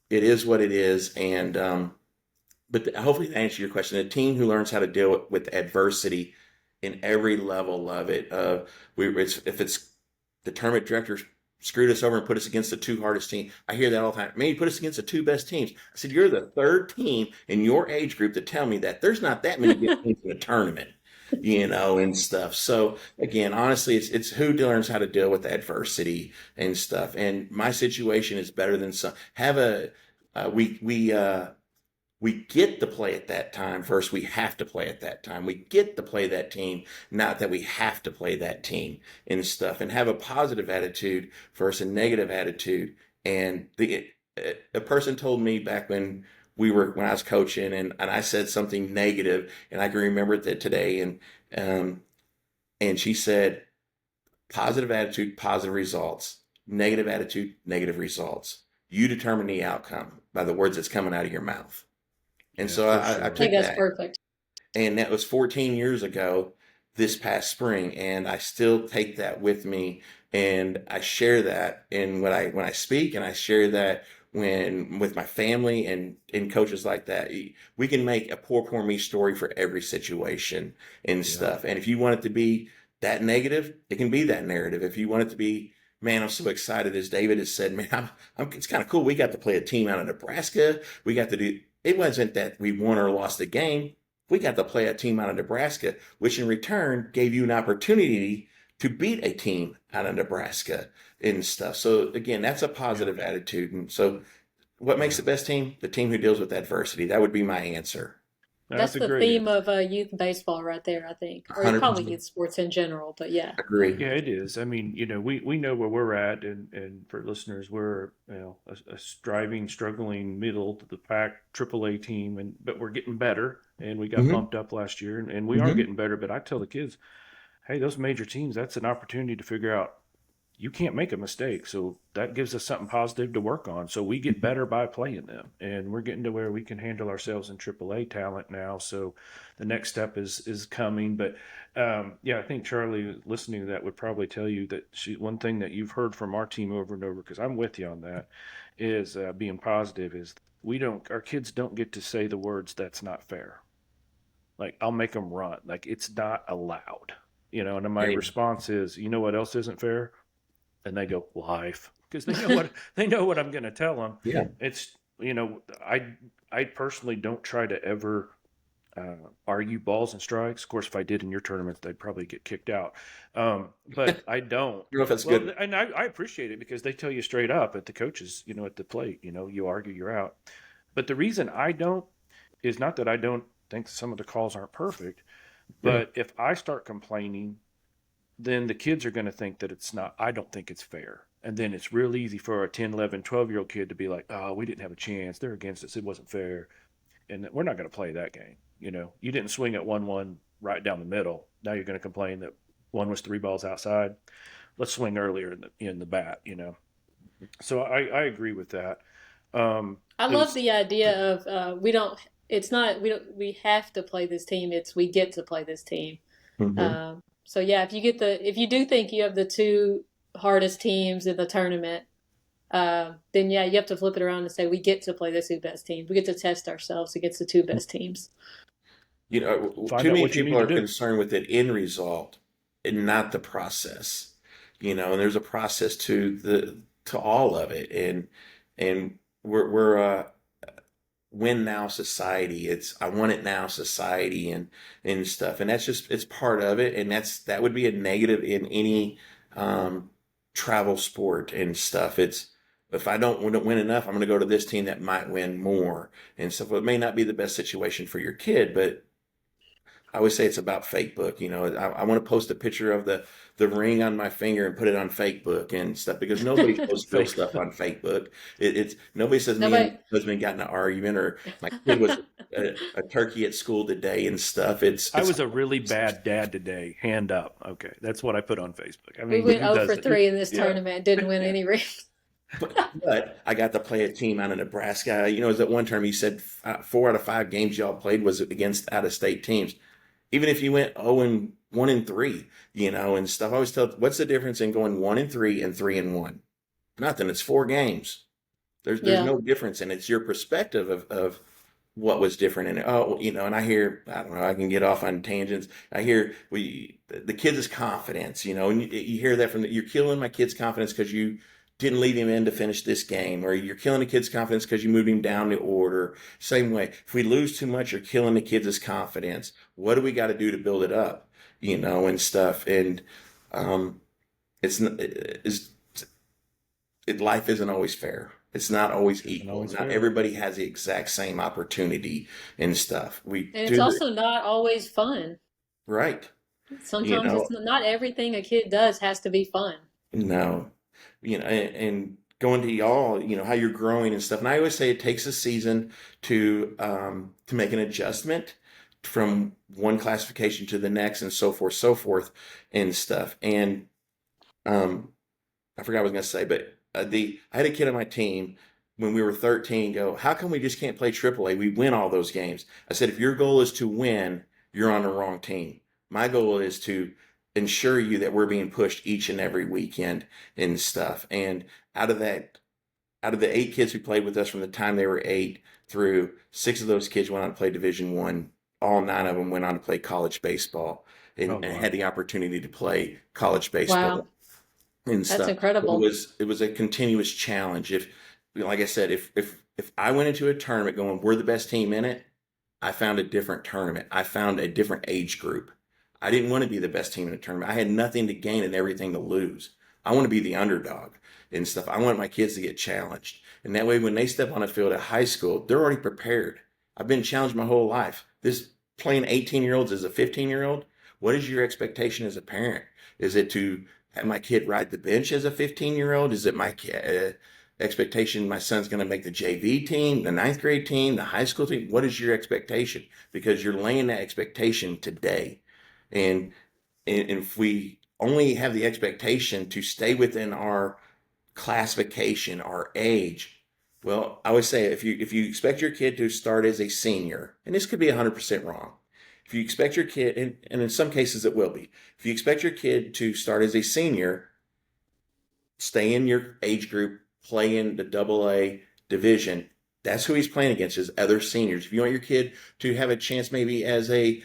it is what it is. And, but hopefully to answer your question, a team who learns how to deal with adversity in every level of it. If it's the tournament directors screwed us over and put us against the 2 hardest teams, I hear that all the time. Man, you put us against the 2 best teams. I said, you're the 3rd team in your age group to tell me that there's not that many good teams in the tournament, and stuff. So again, honestly, it's who learns how to deal with adversity and stuff. And my situation is better than some. We get to play at that time. First, we have to play at that time. We get to play that team, not that we have to play that team and stuff. And have a positive attitude versus a negative attitude. And a person told me back when I was coaching, and I said something negative, and I can remember that today. And she said, positive attitude, positive results. Negative attitude, negative results. You determine the outcome by the words that's coming out of your mouth. And so I I think took that's that, perfect. and that was 14 years ago this past spring, and I still take that with me, and I share that when I speak, and I share that with my family and coaches like that. We can make a poor me story for every situation and stuff. And if you want it to be that negative, it can be that narrative. If you want it to be, man, I'm so excited, as David has said, man, it's kind of cool. We got to play a team out of Nebraska. We got to do. It wasn't that we won or lost the game. We got to play a team out of Nebraska, which in return gave you an opportunity to beat a team out of Nebraska and stuff. So again, that's a positive attitude. And so what makes the best team? The team who deals with adversity. That would be my answer. That's the theme of youth baseball right there, I think, or 100%. probably youth sports in general. But yeah, Agree. Yeah, it is. I mean, we know where we're at, and for listeners, we're a striving, struggling middle to the pack AAA team, but we're getting better, and we got bumped up last year, and we are getting better. But I tell the kids, hey, those major teams, that's an opportunity to figure out you can't make a mistake. So that gives us something positive to work on. So we get better by playing them, and we're getting to where we can handle ourselves in AAA talent now. So the next step is coming. But I think Charlie, listening to that, would probably tell you that one thing that you've heard from our team over and over, because I'm with you on that, is being positive. Is our kids don't get to say the words "that's not fair." Like, I'll make them run. Like, it's not allowed. And my response is, you know what else isn't fair? And they go, life, because they know what I'm going to tell them. Yeah. It's, I personally don't try to ever argue balls and strikes. Of course, if I did in your tournaments, they'd probably get kicked out. But I don't. I don't know if that's good. And I appreciate it, because they tell you straight up at the coaches, at the plate, you argue, you're out. But the reason I don't is not that I don't think some of the calls aren't perfect. Yeah. But if I start complaining, then the kids are going to think that it's not, I don't think it's fair. And then it's real easy for a 10, 11, 12-year-old kid to be like, oh, we didn't have a chance. They're against us. It wasn't fair. And we're not going to play that game. You didn't swing at 1-1 right down the middle. Now you're going to complain that one was 3 balls outside. Let's swing earlier in the bat. So I agree with that. I It love was, the idea of we don't. It's not we don't we have to play this team. It's we get to play this team. Hmm. So yeah, if you do think you have the two hardest teams in the tournament, then yeah, you have to flip it around and say we get to play the two best teams. We get to test ourselves against the two best teams. find Too out many what you people need to are do. concerned with the end result and not the process. And there's a process to all of it, and we're win now society. It's I want it now society and stuff, and that's just it's part of it, and that would be a negative in any um, travel sport and stuff. It's if I don't win enough, I'm going to go to this team that might win more and stuff. Well, it may not be the best situation for your kid, but I always say it's about Facebook. I want to post a picture of the ring on my finger and put it on Facebook and stuff because nobody posts real Fake. stuff on Facebook. It's nobody says me and Nobody. my husband got in an argument or my kid was a turkey at school today and stuff. It's I it's was a really bad dad today. Hand up. Okay. That's what I put on Facebook. I We mean, went who 0 does for it? 3 in this Yeah. tournament. Didn't win any race. but I got to play a team out of Nebraska. It was at one term he said 4 out of 5 games y'all played was against out of state teams. Even if you went 0 and 1 and 3, and stuff. I always tell, what's the difference in going 1 and 3 and 3 and 1? Nothing. It's 4 games. There's Yeah. no difference, and it's your perspective of what was different. And and I hear I don't know. I can get off on tangents. I hear the kids' confidence, and you hear that you're killing my kid's confidence because you didn't leave him in to finish this game, or you're killing the kid's confidence because you moved him down the order. Same way, if we lose too much, you're killing the kids' confidence. What do we got to do to build it up, and stuff? And um, life isn't always fair. It's not always Isn't equal. always Not fair. everybody has the exact same opportunity and stuff. We And it's do also not always fun. right. You Sometimes know, it's not everything a kid does has to be fun. no, and going to y'all, how you're growing and stuff. And I always say it takes a season to make an adjustment from one classification to the next, and so forth, and stuff. And I forgot what I was going to say, but I had a kid on my team when we were 13 go, how come we just can't play AAA? We win all those games. I said, if your goal is to win, you're on the wrong team. My goal is to ensure you that we're being pushed each and every weekend and stuff. And out of that, out of the 8 kids who played with us from the time they were 8 through 6 of those kids went on to play Division 1. All 9 of them went on to play college baseball Oh, and wow. had the opportunity to play college Wow. baseball and That's stuff. incredible. It was a continuous challenge. If like I said, if I went into a tournament going, we're the best team in it, I found a different tournament. I found a different age group. I didn't want to be the best team in a tournament. I had nothing to gain and everything to lose. I want to be the underdog and stuff. I want my kids to get challenged. And that way, when they step on a field at high school, they're already prepared. I've been challenged my whole life. This playing 18-year-olds as a 15-year-old, what is your expectation as a parent? Is it to have my kid ride the bench as a 15-year-old? Is it my expectation my son's going to make the JV team, the ninth grade team, the high school team? What is your expectation? Because you're laying that expectation today. And if we only have the expectation to stay within our classification, our age, well, I would say if you expect your kid to start as a senior, and this could be 100% wrong. If you expect your kid, and in some cases it will be, if you expect your kid to start as a senior, stay in your age group, play in the AA division, that's who he's playing against is other seniors. If you want your kid to have a chance maybe as a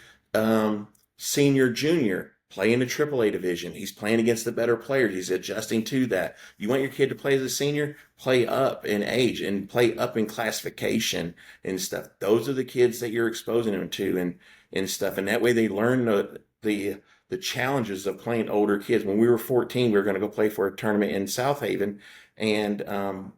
senior junior, play in the AAA division. He's playing against the better players. He's adjusting to that. You want your kid to play as a senior, play up in age and play up in classification and stuff. Those are the kids that you're exposing them to and stuff. And that way they learn the the challenges of playing older kids. When we were 14, we were going to go play for a tournament in South Haven, and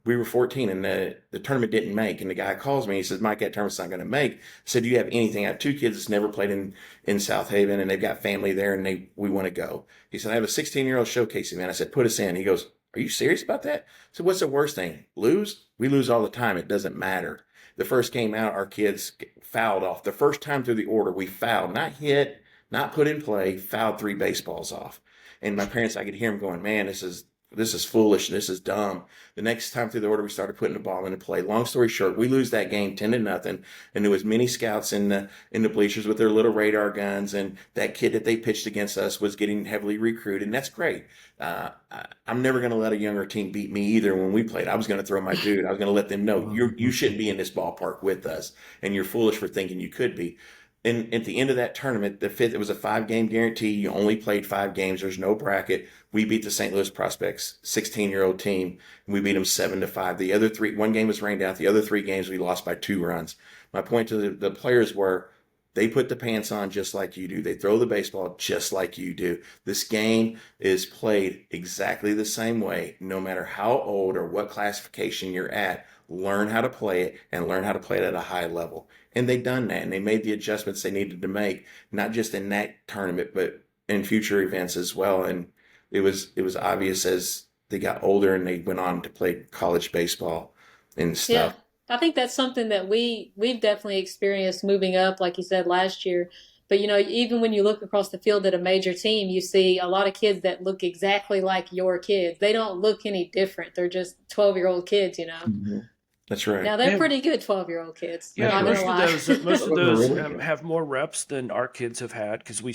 we were 14, and the tournament didn't make. And the guy calls me, he says, Mike, that tournament's not going to make. I said, do you have anything? I have two kids that's never played in South Haven, and they've got family there, and we want to go. He said, I have a 16-year-old showcasing, man. I said, put us in. He goes, are you serious about that? So what's the worst thing? Lose? We lose all the time. It doesn't matter. The first game out, our kids fouled off. The first time through the order, we fouled, not hit, not put in play, fouled 3 baseballs off. And my parents, I could hear them going, man, this is foolish. This is dumb. The next time through the order, we started putting the ball into play. Long story short, we lose that game 10-0. And there was many scouts in the bleachers with their little radar guns. And that kid that they pitched against us was getting heavily recruited. And that's great. I'm never going to let a younger team beat me either when we played. I was going to throw my dude. I was going to let them know you shouldn't be in this ballpark with us. And you're foolish for thinking you could be. And at the end of that tournament, it was a 5-game guarantee. You only played 5 games. There's no bracket. We beat the St. Louis Prospects 16-year-old team, and we beat them 7-5. The other 3, one game was rained out. The other 3 games we lost by 2 runs. My point to the players were, they put the pants on just like you do. They throw the baseball just like you do. This game is played exactly the same way, no matter how old or what classification you're at. Learn how to play it, and learn how to play it at a high level. And they've done that, and they made the adjustments they needed to make, not just in that tournament, but in future events as well. And it was obvious as they got older and they went on to play college baseball and stuff. Yeah, I think that's something that we've definitely experienced moving up, like you said, last year. But even when you look across the field at a major team, you see a lot of kids that look exactly like your kids. They don't look any different. They're just 12-year-old kids. Mm-hmm. That's right. Now they're pretty good 12-year-old kids. Yeah, most of those Really have more reps than our kids have had, because we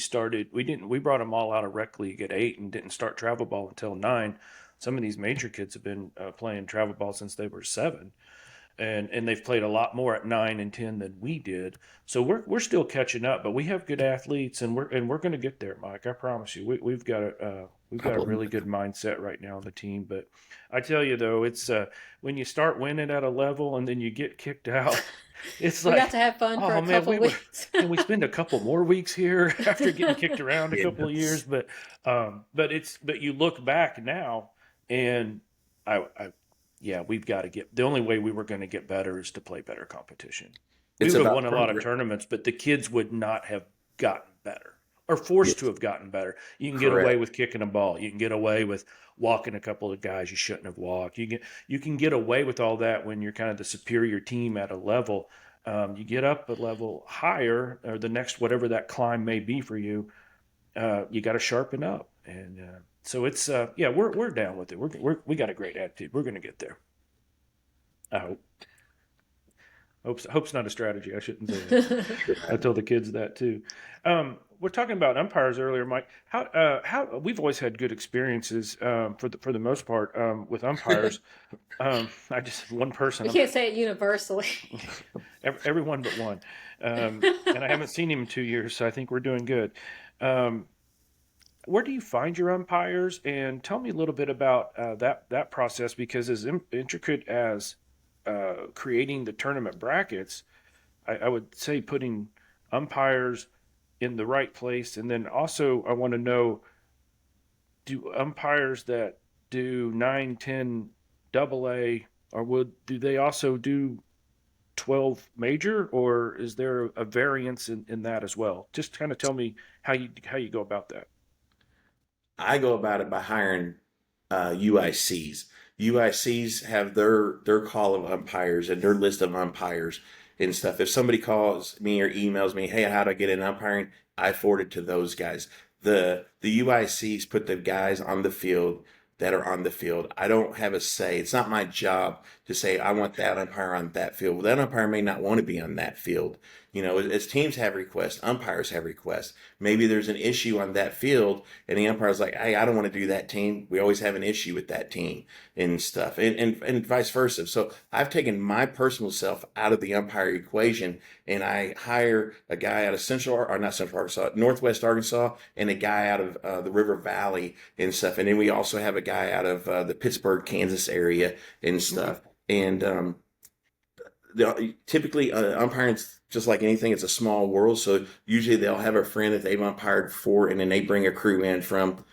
brought them all out of rec league at 8 and didn't start travel ball until 9. Some of these major kids have been playing travel ball since they were 7. And they've played a lot more at 9 and 10 than we did. So we're still catching up, but we have good athletes, and we're going to get there, Mike. I promise you. We've got a really good mindset right now on the team. But I tell you though, it's when you start winning at a level and then you get kicked out, it's like, we got to have fun for a couple weeks. Can we spend a couple more weeks here after getting kicked around a couple of years? But you look back now, and we've got to get. The only way we were going to get better is to play better competition. We would have won a lot of tournaments, but the kids would not have gotten better or forced to have gotten better. You can get away with kicking a ball. You can get away with walking a couple of guys you shouldn't have walked. You can get away with all that when you're kind of the superior team at a level. You get up a level higher, or the next whatever that climb may be for you. You got to sharpen up, and so it's we're down with it. We got a great attitude. We're going to get there. I hope. Hope's not a strategy. I shouldn't say that. I tell the kids that too. We're talking about umpires earlier, Mike. How we've always had good experiences for the most part with umpires. I just one person. You can't say it universally. Everyone but one, and I haven't seen him in 2 years, so I think we're doing good. Where do you find your umpires? And tell me a little bit about that process, because as intricate as creating the tournament brackets, I would say putting umpires in the right place. And then also I want to know, do umpires that do 9, 10 AA, or do they also do 12 major, or is there a variance in that as well? Just kind of tell me how you go about that. I go about it by hiring UICs. UICs have their call of umpires and their list of umpires and stuff. If somebody calls me or emails me, hey, how do I get in umpiring? I forward it to those guys. The UICs put the guys on the field that are on the field. I don't have a say. It's not my job to say, I want that umpire on that field. Well, that umpire may not want to be on that field. As teams have requests, umpires have requests. Maybe there's an issue on that field, and the umpire's like, hey, I don't want to do that team. We always have an issue with that team and stuff, and vice versa. So I've taken my personal self out of the umpire equation, and I hire a guy out of Northwest Arkansas, and a guy out of the River Valley and stuff. And then we also have a guy out of the Pittsburgh, Kansas area and stuff. And typically umpiring's just like anything. It's a small world, so usually they'll have a friend that they've umpired for, and then they bring a crew in from,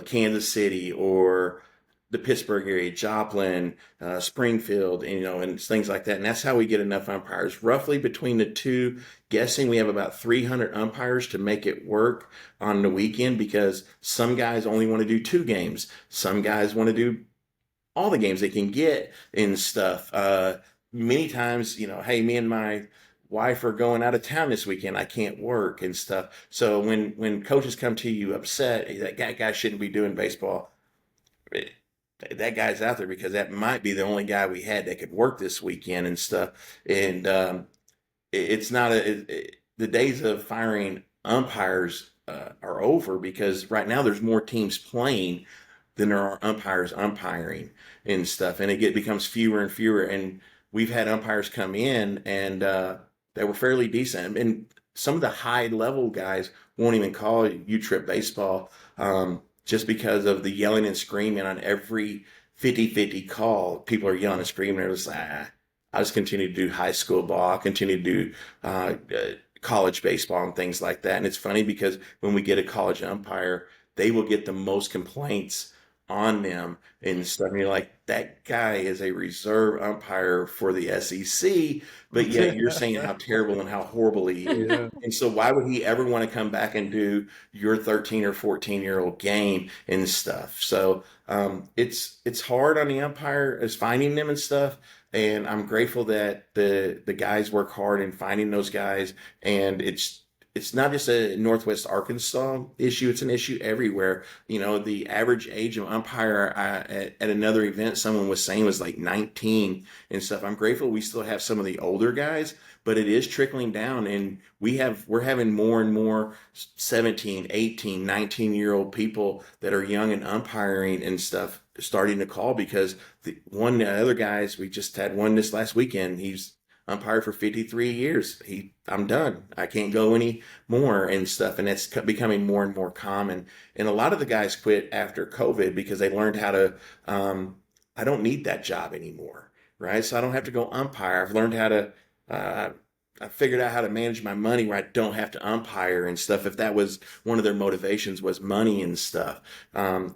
Kansas City or the Pittsburgh area, Joplin, Springfield, and things like that. And that's how we get enough umpires. Roughly between the two, guessing we have about 300 umpires to make it work on the weekend, because some guys only want to do 2 games. Some guys want to do all the games they can get and stuff. Many times, hey, me and my wife are going out of town this weekend. I can't work and stuff. So when coaches come to you upset, "Hey, that guy shouldn't be doing baseball," that guy's out there because that might be the only guy we had that could work this weekend and stuff. And it's not the days of firing umpires are over, because right now there's more teams playing than there are umpires umpiring and stuff, and it becomes fewer and fewer. And we've had umpires come in and they were fairly decent, and some of the high level guys won't even call U-Trip baseball, just because of the yelling and screaming on every 50-50 call. People are yelling and screaming. They're just like, I'll just continue to do high school ball. I'll continue to do college baseball and things like that. And it's funny because when we get a college umpire, they will get the most complaints on them and stuff. And you're like, that guy is a reserve umpire for the SEC, but yet you're saying how terrible and how horrible he is. Yeah. And so why would he ever want to come back and do your 13 or 14-year-old game and stuff? So it's hard on the umpire as finding them and stuff. And I'm grateful that the guys work hard in finding those guys. And it's not just a Northwest Arkansas issue. It's an issue everywhere. The average age of umpire at another event, someone was saying was like 19 and stuff. I'm grateful we still have some of the older guys, but it is trickling down, and we're having more and more 17, 18, 19-year-old people that are young and umpiring and stuff starting to call, because the other guys, we just had one this last weekend. He's umpired for 53 years. I'm done. I can't go any more and stuff. And it's becoming more and more common. And a lot of the guys quit after COVID because they learned how to, I don't need that job anymore, right? So I don't have to go umpire. I've learned how to, I figured out how to manage my money where I don't have to umpire and stuff. If that was one of their motivations, was money and stuff.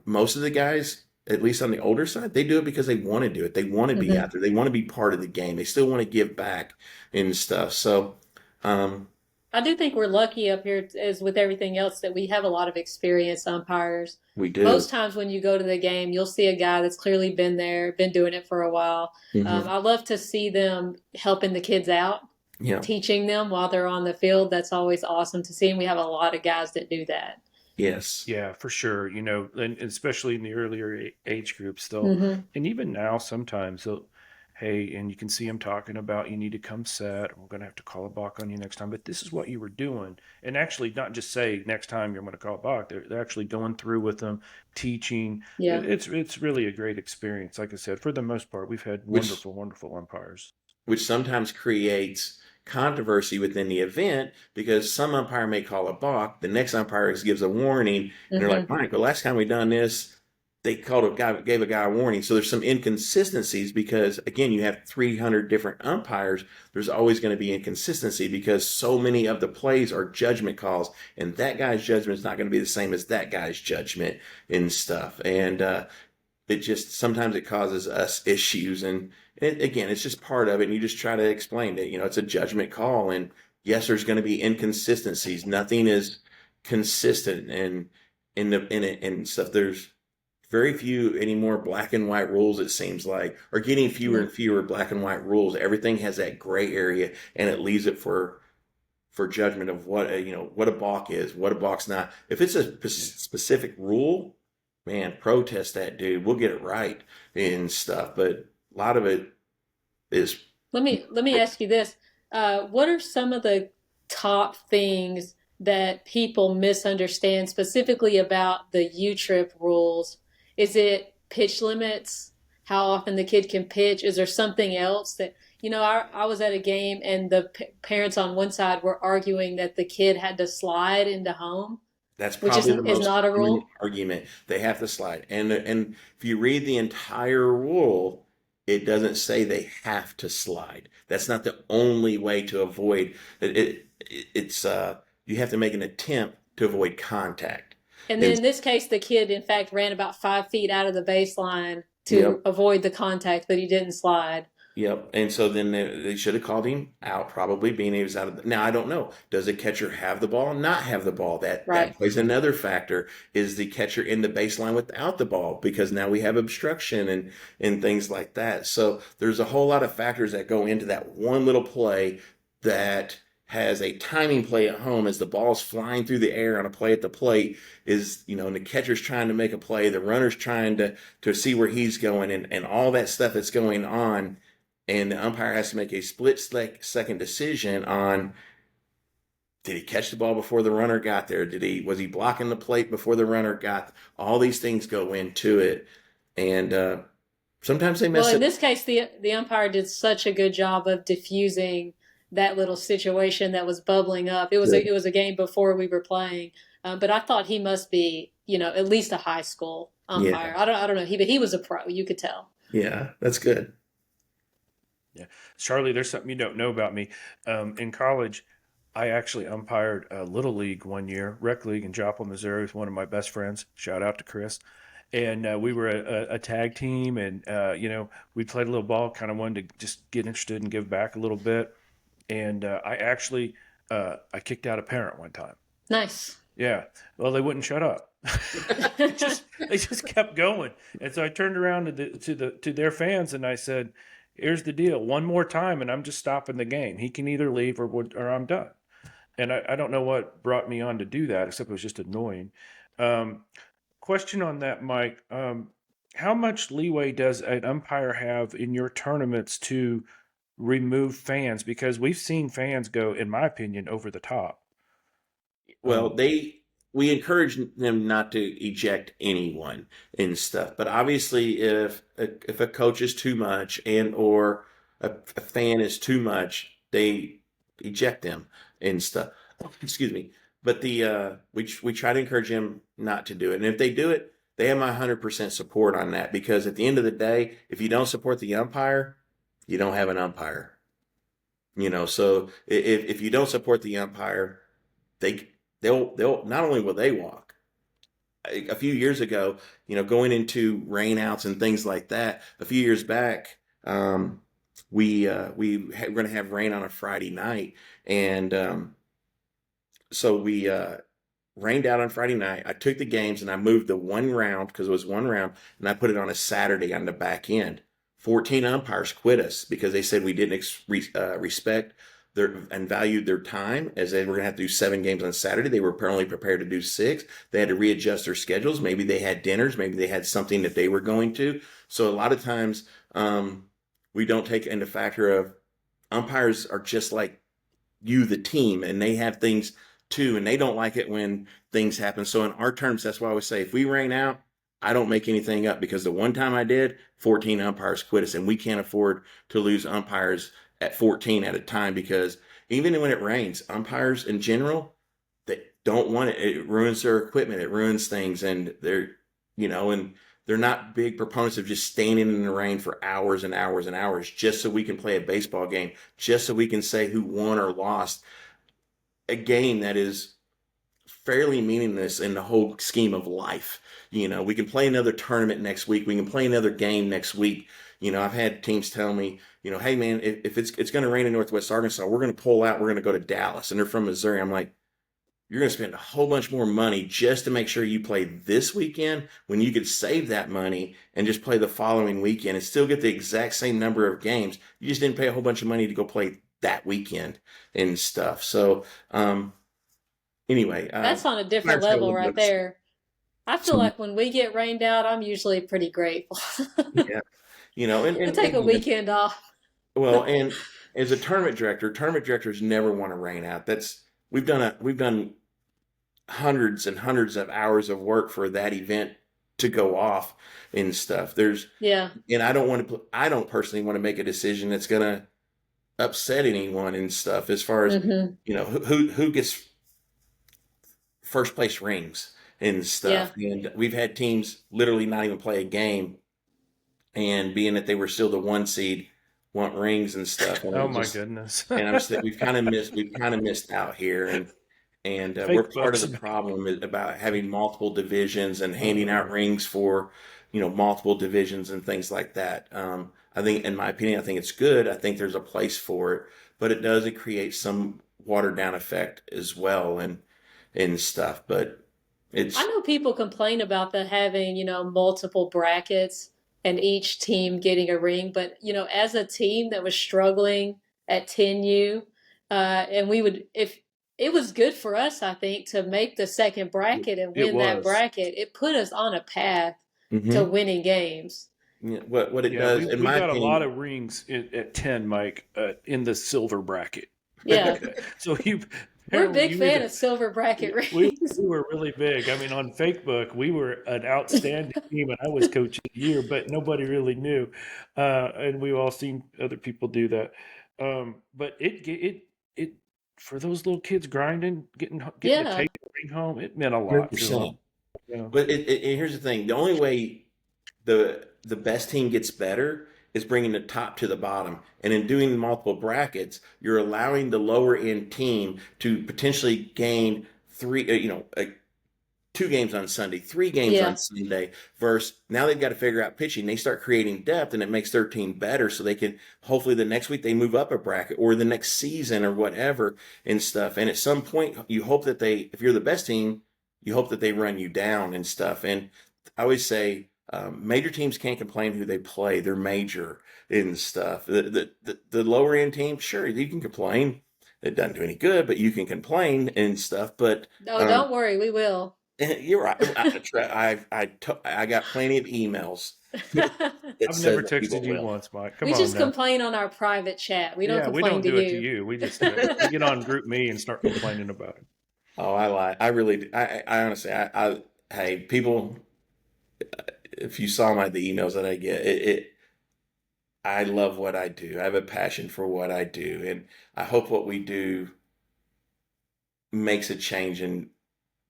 Most of the guys, at least on the older side, they do it because they want to do it. They want to be out there. They want to be part of the game. They still want to give back and stuff. So, I do think we're lucky up here, as with everything else, that we have a lot of experienced umpires. we do. Most times when you go to the game, you'll see a guy that's clearly been there, been doing it for a while. Mhm. I love to see them helping the kids out, Yeah. teaching them while they're on the field. That's always awesome to see. And we have a lot of guys that do that. Yes. Yeah, for sure. And especially in the earlier age groups, hmm and even now, sometimes hey, and you can see them talking about, you need to come set. We're going to have to call a balk on you next time, but this is what you were doing. And actually, not just say next time you're going to call a balk. They're actually going through with them, teaching. Yeah. It's really a great experience. Like I said, for the most part, we've had Which wonderful, wonderful umpires. which sometimes creates controversy within the event, because some umpire may call a balk, the next umpire gives a warning, and they're hmm like, Mike, the last time we done this, they gave a guy a warning. So there's some inconsistencies, because again, you have 300 different umpires. There's always going to be inconsistency because so many of the plays are judgment calls, and that guy's judgment is not going to be the same as that guy's judgment and stuff. And it just sometimes it causes us issues, and again, it's just part of it. And you just try to explain that it's a judgment call, and yes, there's going to be inconsistencies. Nothing is consistent, and in it and stuff. There's very few anymore black and white rules. It seems like, or getting fewer and fewer black and white rules. Everything has that gray area, and it leaves it for judgment of what what a balk is, what a balk's not. If it's a specific rule, man, protest that dude. We'll get it right and stuff. But a lot of it is Let me ask you this. What are some of the top things that people misunderstand specifically about the U-Trip rules? Is it pitch limits? How often the kid can pitch? Is there something else that, I was at a game and the parents on one side were arguing that the kid had to slide into home, that's which probably the is most not a common rule. argument. They have to slide, and if you read the entire rule, it doesn't say they have to slide. That's not the only way to avoid it's you have to make an attempt to avoid contact. And then And in this case, the kid, in fact, ran about 5 feet out of the baseline to yep, avoid the contact, but he didn't slide. yep. And so then they should have called him out, probably being he was out of. Now I don't know. Does the catcher have the ball? Not have the ball? That Right. plays another factor. Is the catcher in the baseline without the ball? Because now we have obstruction and things like that. So there's a whole lot of factors that go into that one little play that has a timing play at home as the ball's flying through the air on a play at the plate is, and the catcher's trying to make a play, the runner's trying to see where he's going and all that stuff that's going on, and the umpire has to make a split second decision on, did he catch the ball before the runner got there? Was he blocking the plate before the runner got? All these things go into it, and sometimes they Well, mess in it. this case, the umpire did such a good job of diffusing that little situation that was bubbling up. Good. It was a game before we were playing, but I thought he must be, at least a high school Yeah, umpire. I don't know. But he was a pro. You could tell. yeah, that's good. Yeah. Charlie, there's something you don't know about me. In college, I actually umpired a little league one year, rec league in Joplin, Missouri, with one of my best friends. Shout out to Chris. And we were a tag team, and we played a little ball. Kind of wanted to just get interested and give back a little bit. And I actually I kicked out a parent one time. Nice. Yeah. Well, they wouldn't shut up. They just kept going. And so I turned around to their fans and I said, "Here's the deal. One more time, and I'm just stopping the game. He can either leave or I'm done." And I don't know what brought me on to do that, except it was just annoying. Um, Question on that, Mike. How much leeway does an umpire have in your tournaments to remove fans? Because we've seen fans go, in my opinion, over the top. Well, Um, we encourage them not to eject anyone and stuff. But obviously, if a coach is too much and or a fan is too much, they eject them and stuff. Excuse me. But we try to encourage them not to do it. And if they do it, they have my 100% support on that, because at the end of the day, if you don't support the umpire, you don't have an umpire. So if you don't support the umpire, they they'll not only will they walk. A few years ago, going into rainouts and things like that, a few years back, we're going to have rain on a Friday night, and so we rained out on Friday night. I took the games and I moved the one round, because it was one round, and I put it on a Saturday on the back end. 14 umpires quit us because they said we didn't respect and valued their time, as they were going to have to do 7 games on Saturday. They were apparently prepared to do 6. They had to readjust their schedules. Maybe they had dinners. Maybe they had something that they were going to. So a lot of times we don't take into factor of, umpires are just like you, the team, and they have things too, and they don't like it when things happen. So in our terms, that's why I always say, if we rain out, I don't make anything up, because the one time I did, 14 umpires quit us, and we can't afford to lose umpires at 14 at a time, because even when it rains, umpires in general, they don't want it. It ruins their equipment. It ruins things, and and they're not big proponents of just standing in the rain for hours and hours and hours just so we can play a baseball game, just so we can say who won or lost a game that is fairly meaningless in the whole scheme of life. We can play another tournament next week. We can play another game next week. I've had teams tell me, hey man, if it's going to rain in Northwest Arkansas, we're going to pull out. We're going to go to Dallas, and they're from Missouri. I'm like, you're going to spend a whole bunch more money just to make sure you play this weekend, when you could save that money and just play the following weekend and still get the exact same number of games. You just didn't pay a whole bunch of money to go play that weekend and stuff. So, anyway, That's on a different Fires got a level little right bit there. I feel so, like when we get rained out, I'm usually pretty grateful. yeah, I take a and weekend off. well, and as a tournament directors never want to rain out. We've done hundreds and hundreds of hours of work for that event to go off and stuff. Yeah. And I don't personally want to make a decision that's going to upset anyone and stuff, as far as, Hmm. who gets first place rings and Yeah. stuff. And we've had teams literally not even play a game and being that they were still the 1 seed, want rings and stuff. And Oh it my just goodness. and I'm saying we've kind of missed out here, and we're Fake part of bucks. the problem about having multiple divisions and handing out rings for multiple divisions and things like that. I think, in my opinion, I think it's good. I think there's a place for it, but it creates some watered down effect as well and stuff. But I it's know people complain about the having, multiple brackets and each team getting a ring, but as a team that was struggling at 10U, and we would if it was good for us, I think, to make the second bracket and It win that was. bracket. It put us on a path to hmm winning games. yeah, what it Yeah, does, we in we my got a lot opinion. of rings at 10, Mike, in the silver bracket. Yeah, So you we're a apparently big you were fan the of silver bracket we rings. we were really big. I mean, on Facebook, we were an outstanding team, and I was coach of the year, but nobody really knew. And we've all seen other people do that. But it for those little kids grinding, getting to Yeah, take the ring home, it meant a lot to them. 100%. Yeah. But here's the thing: the only way the best team gets better is bringing the top to the bottom, and in doing multiple brackets, you're allowing the lower end team to potentially gain three, 2 games on Sunday, 3 games on yeah. Sunday, versus now they've got to figure out pitching. They start creating depth, and it makes their team better, so they can hopefully the next week they move up a bracket or the next season or whatever and stuff. And at some point, you hope that if you're the best team, you hope that they run you down and stuff. And I always say, major teams can't complain who they play. They're major and stuff. The lower end team, sure, you can complain. It doesn't do any good, but you can complain and stuff. But No, don't worry, we will. you're right. I got plenty of emails that I've says never that people texted you will. once, Mike. Come We on just now. complain on our private chat. We don't Yeah, we complain don't to do it to you. you. We just we get on Group Me and start complaining about it. Oh, I lie. I really do. I honestly, hey, people, if you saw the emails that I get, I love what I do. I have a passion for what I do, and I hope what we do makes a change in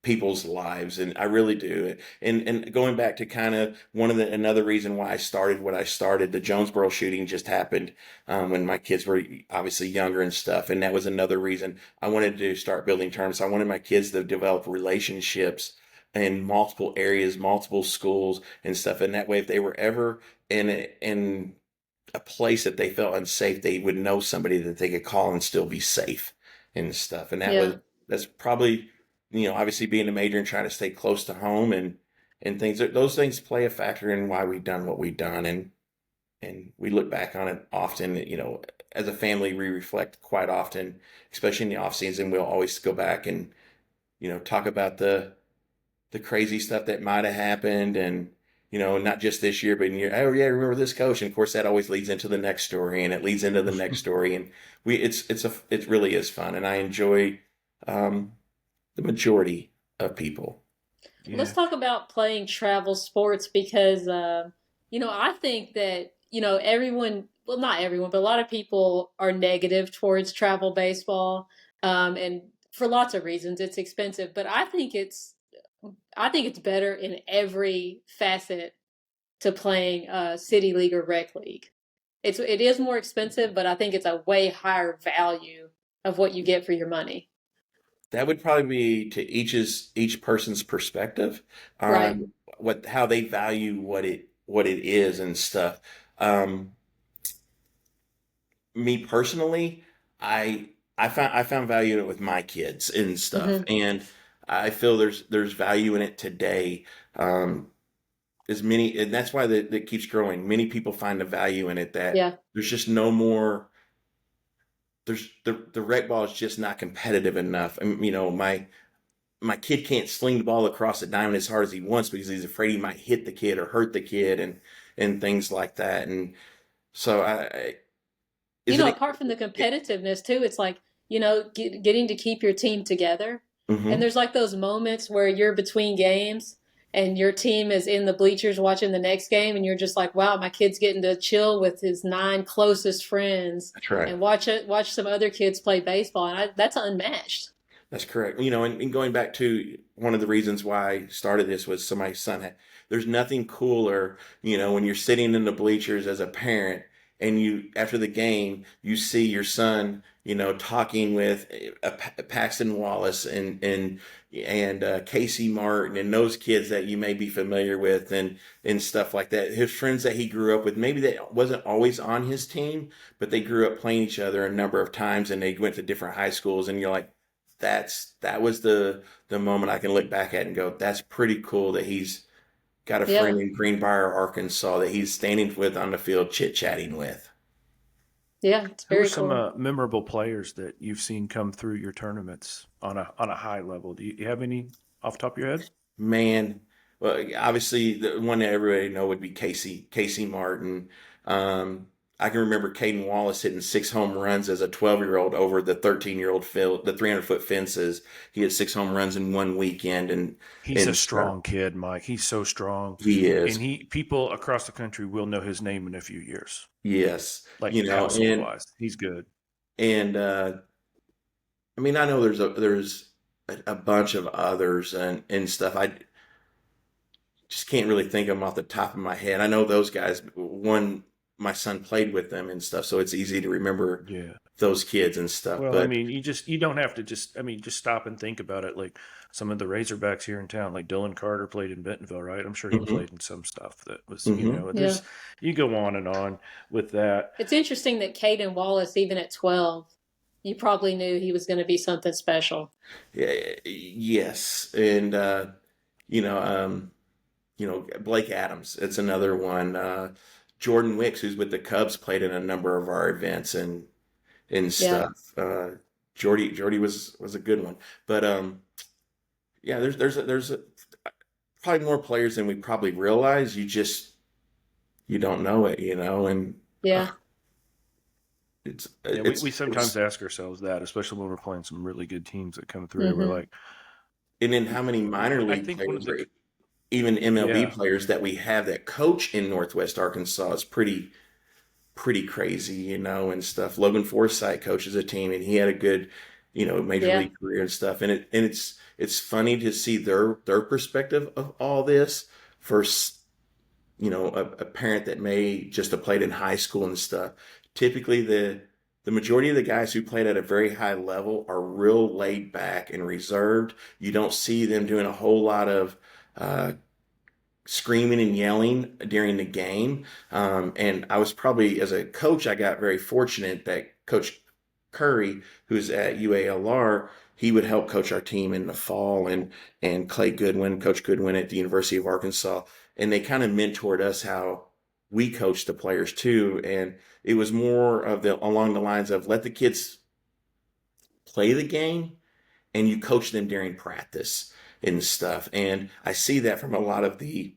people's lives, and I really do. And going back to kind of another reason why I started what I started, the Jonesboro shooting just happened when my kids were obviously younger and stuff, and that was another reason I wanted to start building terms. I wanted my kids to develop relationships in multiple areas, multiple schools and stuff, and that way if they were ever in a place that they felt unsafe, they would know somebody that they could call and still be safe and stuff. And Yeah. that's probably, obviously being a major and trying to stay close to home and things. Those things play a factor in why we've done what we've done, and we look back on it often. As a family, we reflect quite often, especially in the off season. We'll always go back and talk about the crazy stuff that might have happened, and not just this year, but in year. Oh yeah, remember this coach? And of course, that always leads into the next story, and it leads into the next story, and it really is fun, and I enjoy the majority of people. Let's Yeah. talk about playing travel sports because, I think that, everyone, well, not everyone, but a lot of people are negative towards travel baseball. And for lots of reasons, it's expensive, but I think it's better in every facet to playing city league or rec league. It is more expensive, but I think it's a way higher value of what you get for your money. That would probably be to each person's perspective Right. on how they value what it is and stuff. Um, Me personally, I found value in it with my kids and stuff, Hmm. and I feel there's value in it today. Um, as many, and that's why that keeps growing. Many people find the value in it that Yeah. there's just no more. There's the rec ball is just not competitive enough. And my kid can't sling the ball across the diamond as hard as he wants because he's afraid he might hit the kid or hurt the kid and things like that. And so is it? Apart from the competitiveness too, it's like, getting to keep your team together. And Mhm. there's like those moments where you're between games and your team is in the bleachers watching the next game and you're just like, wow, my kid's getting to chill with his 9 closest friends That's right. and watch some other kids play baseball. And that's unmatched. That's correct. And going back to one of the reasons why I started this was so my son had, there's nothing cooler, when you're sitting in the bleachers as a parent and after the game, you see your son, talking with Paxton Wallace and Casey Martin and those kids that you may be familiar with and stuff like that. His friends that he grew up with, maybe that wasn't always on his team, but they grew up playing each other a number of times and they went to different high schools and you're like, that was the moment I can look back at and go, that's pretty cool that he's got a Yeah. friend in Greenbrier, Arkansas that he's standing with on the field chit chatting with. Yeah, it's Who are very some cool. memorable players that you've seen come through your tournaments on a high level? Do you have any off the top of your head? Man, well, obviously the one that everybody know would be Casey Martin. Um, I can remember Caden Wallace hitting 6 home runs as a 12-year-old over the 13-year-old field, the 300-foot fences. He hit 6 home runs in one weekend, and He's a and strong kid, Mike. He's so strong, he and is, people across the country will know his name in a few years, yes, like household and wise. He's good. and I mean, I know there's a bunch of others and stuff. I just can't really think of them off the top of my head. I know those guys. One, my son played with them and stuff, so it's easy to remember Yeah. those kids and stuff. Well, I But mean, you don't have to just stop and think about it. Like some of the Razorbacks here in town, like Dylan Carter played in Bentonville, right? I'm sure he hmm played in some stuff that was, hmm Yeah. you go on and on with that. It's interesting that Caden Wallace, even at 12, you probably knew he was going to be something special. yeah, yes, and you know, um, Blake Adams. It's another one. Jordan Wicks, who's with the Cubs, played in a number of our events and Yeah. stuff. Jordy was a good one, but yeah, there's probably more players than we probably realize. You don't know it, and uh, Yeah. it's Yeah, we it sometimes was, ask ourselves that, especially when we're playing some really good teams that come through. We're Hmm. like, and then how many minor I league think one of players the, or even MLB yeah, players that we have that coach in Northwest Arkansas is pretty crazy, and stuff. Logan Forsythe coaches a team, and he had a good, major Yeah. league career and stuff. And it's funny to see their perspective of all this versus a parent that may just have played in high school and stuff. Typically, the majority of the guys who played at a very high level are real laid back and reserved. You don't see them doing a whole lot of uh, screaming and yelling during the game. And I was probably, as a coach, I got very fortunate that Coach Curry, who's at UALR, he would help coach our team in the fall, and Coach Goodwin at the University of Arkansas, and they kind of mentored us how we coached the players too. And it was more of the along the lines of let the kids play the game and you coach them during practice and stuff. And I see that from a lot of the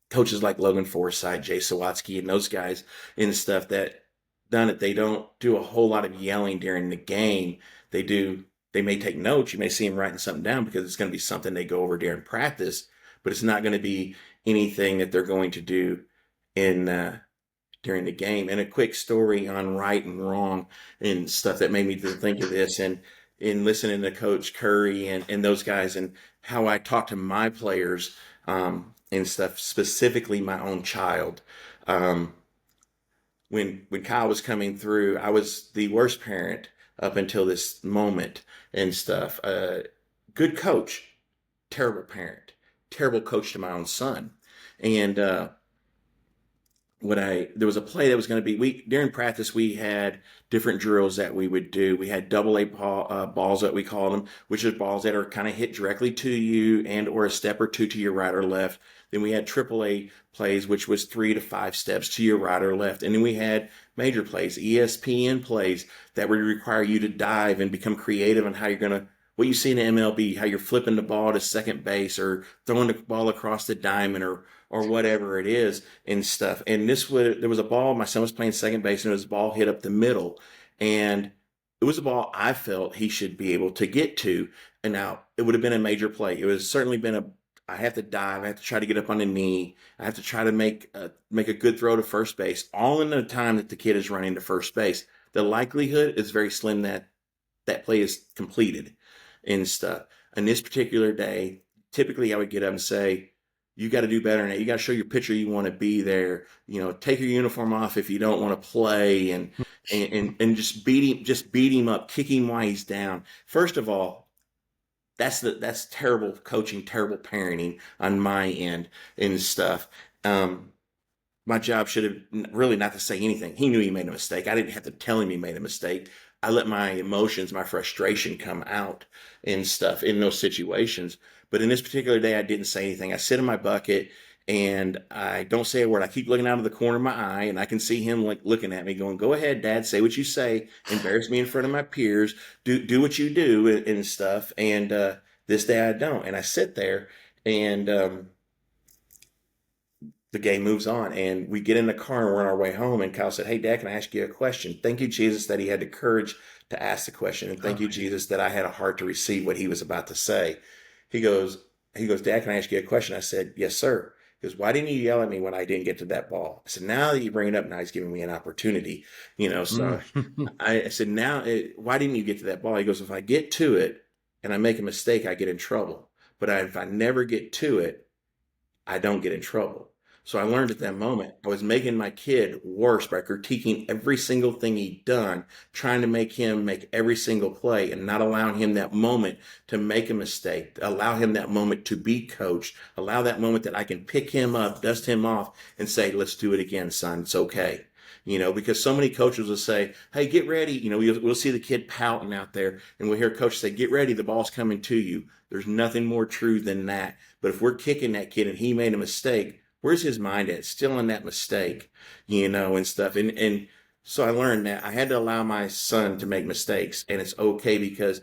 coaches like Logan Forsythe, Jay Sawatsky, and those guys and stuff that done it. They don't do a whole lot of yelling during the game. They do. They may take notes. You may see them writing something down because it's going to be something they go over during practice, but it's not going to be anything that they're going to do in during the game. And a quick story on right and wrong and stuff that made me think of this, and in listening to Coach Curry and those guys and how I talk to my players and stuff, specifically my own child. Um, when Kyle was coming through, I was the worst parent up until this moment and stuff. Good coach, terrible parent, terrible coach to my own son. And there was a play that was going to be, we during practice we had different drills that we would do. We had double A balls that we called them, which is balls that are kind of hit directly to you and or a step or two to your right or left. Then we had triple A plays, which was 3 to 5 steps to your right or left. And then we had major plays, ESPN plays that would require you to dive and become creative on how you're going to, what you see in the MLB, how you're flipping the ball to second base or throwing the ball across the diamond or whatever it is and stuff. And there was a ball, my son was playing second base, and it was a ball hit up the middle. And it was a ball I felt he should be able to get to. And now it would have been a major play. It was certainly been I have to dive, I have to try to get up on the knee, I have to try to make a good throw to first base, all in the time that the kid is running to first base. The likelihood is very slim that that play is completed. and stuff. And this particular day, typically I would get up and say, you got to do better than that. You got to show your pitcher you want to be there. Take your uniform off if you don't want to play, and just beat him up, kick him while he's down. First of all, that's terrible coaching, terrible parenting on my end and stuff. My job should have really not to say anything. He knew he made a mistake. I didn't have to tell him he made a mistake. I let my emotions, my frustration come out and stuff in those situations. But in this particular day, I didn't say anything. I sit in my bucket and I don't say a word. I keep looking out of the corner of my eye, and I can see him like looking at me going, go ahead, Dad, say what you say. Embarrass me in front of my peers. Do what you do and stuff. And this day I don't. And I sit there, and the game moves on, and we get in the car and we're on our way home, and Kyle said, hey, Dad, can I ask you a question? Thank you, Jesus, that he had the courage to ask the question. And thank you, Jesus, that I had a heart to receive what he was about to say. He goes, Dad, can I ask you a question? I said, yes, sir. He goes, why didn't you yell at me when I didn't get to that ball? I said, now that you bring it up, now he's giving me an opportunity, so I said, why didn't you get to that ball? He goes, if I get to it and I make a mistake, I get in trouble. But if I never get to it, I don't get in trouble. So I learned at that moment, I was making my kid worse by critiquing every single thing he'd done, trying to make him make every single play and not allowing him that moment to make a mistake, allow him that moment to be coached, allow that moment that I can pick him up, dust him off, and say, let's do it again, son. It's okay. Because so many coaches will say, hey, get ready. We'll see the kid pouting out there, and we'll hear coaches say, get ready, the ball's coming to you. There's nothing more true than that. But if we're kicking that kid and he made a mistake, where's his mind at? Still in that mistake, and stuff. And so I learned that I had to allow my son to make mistakes, and it's okay, because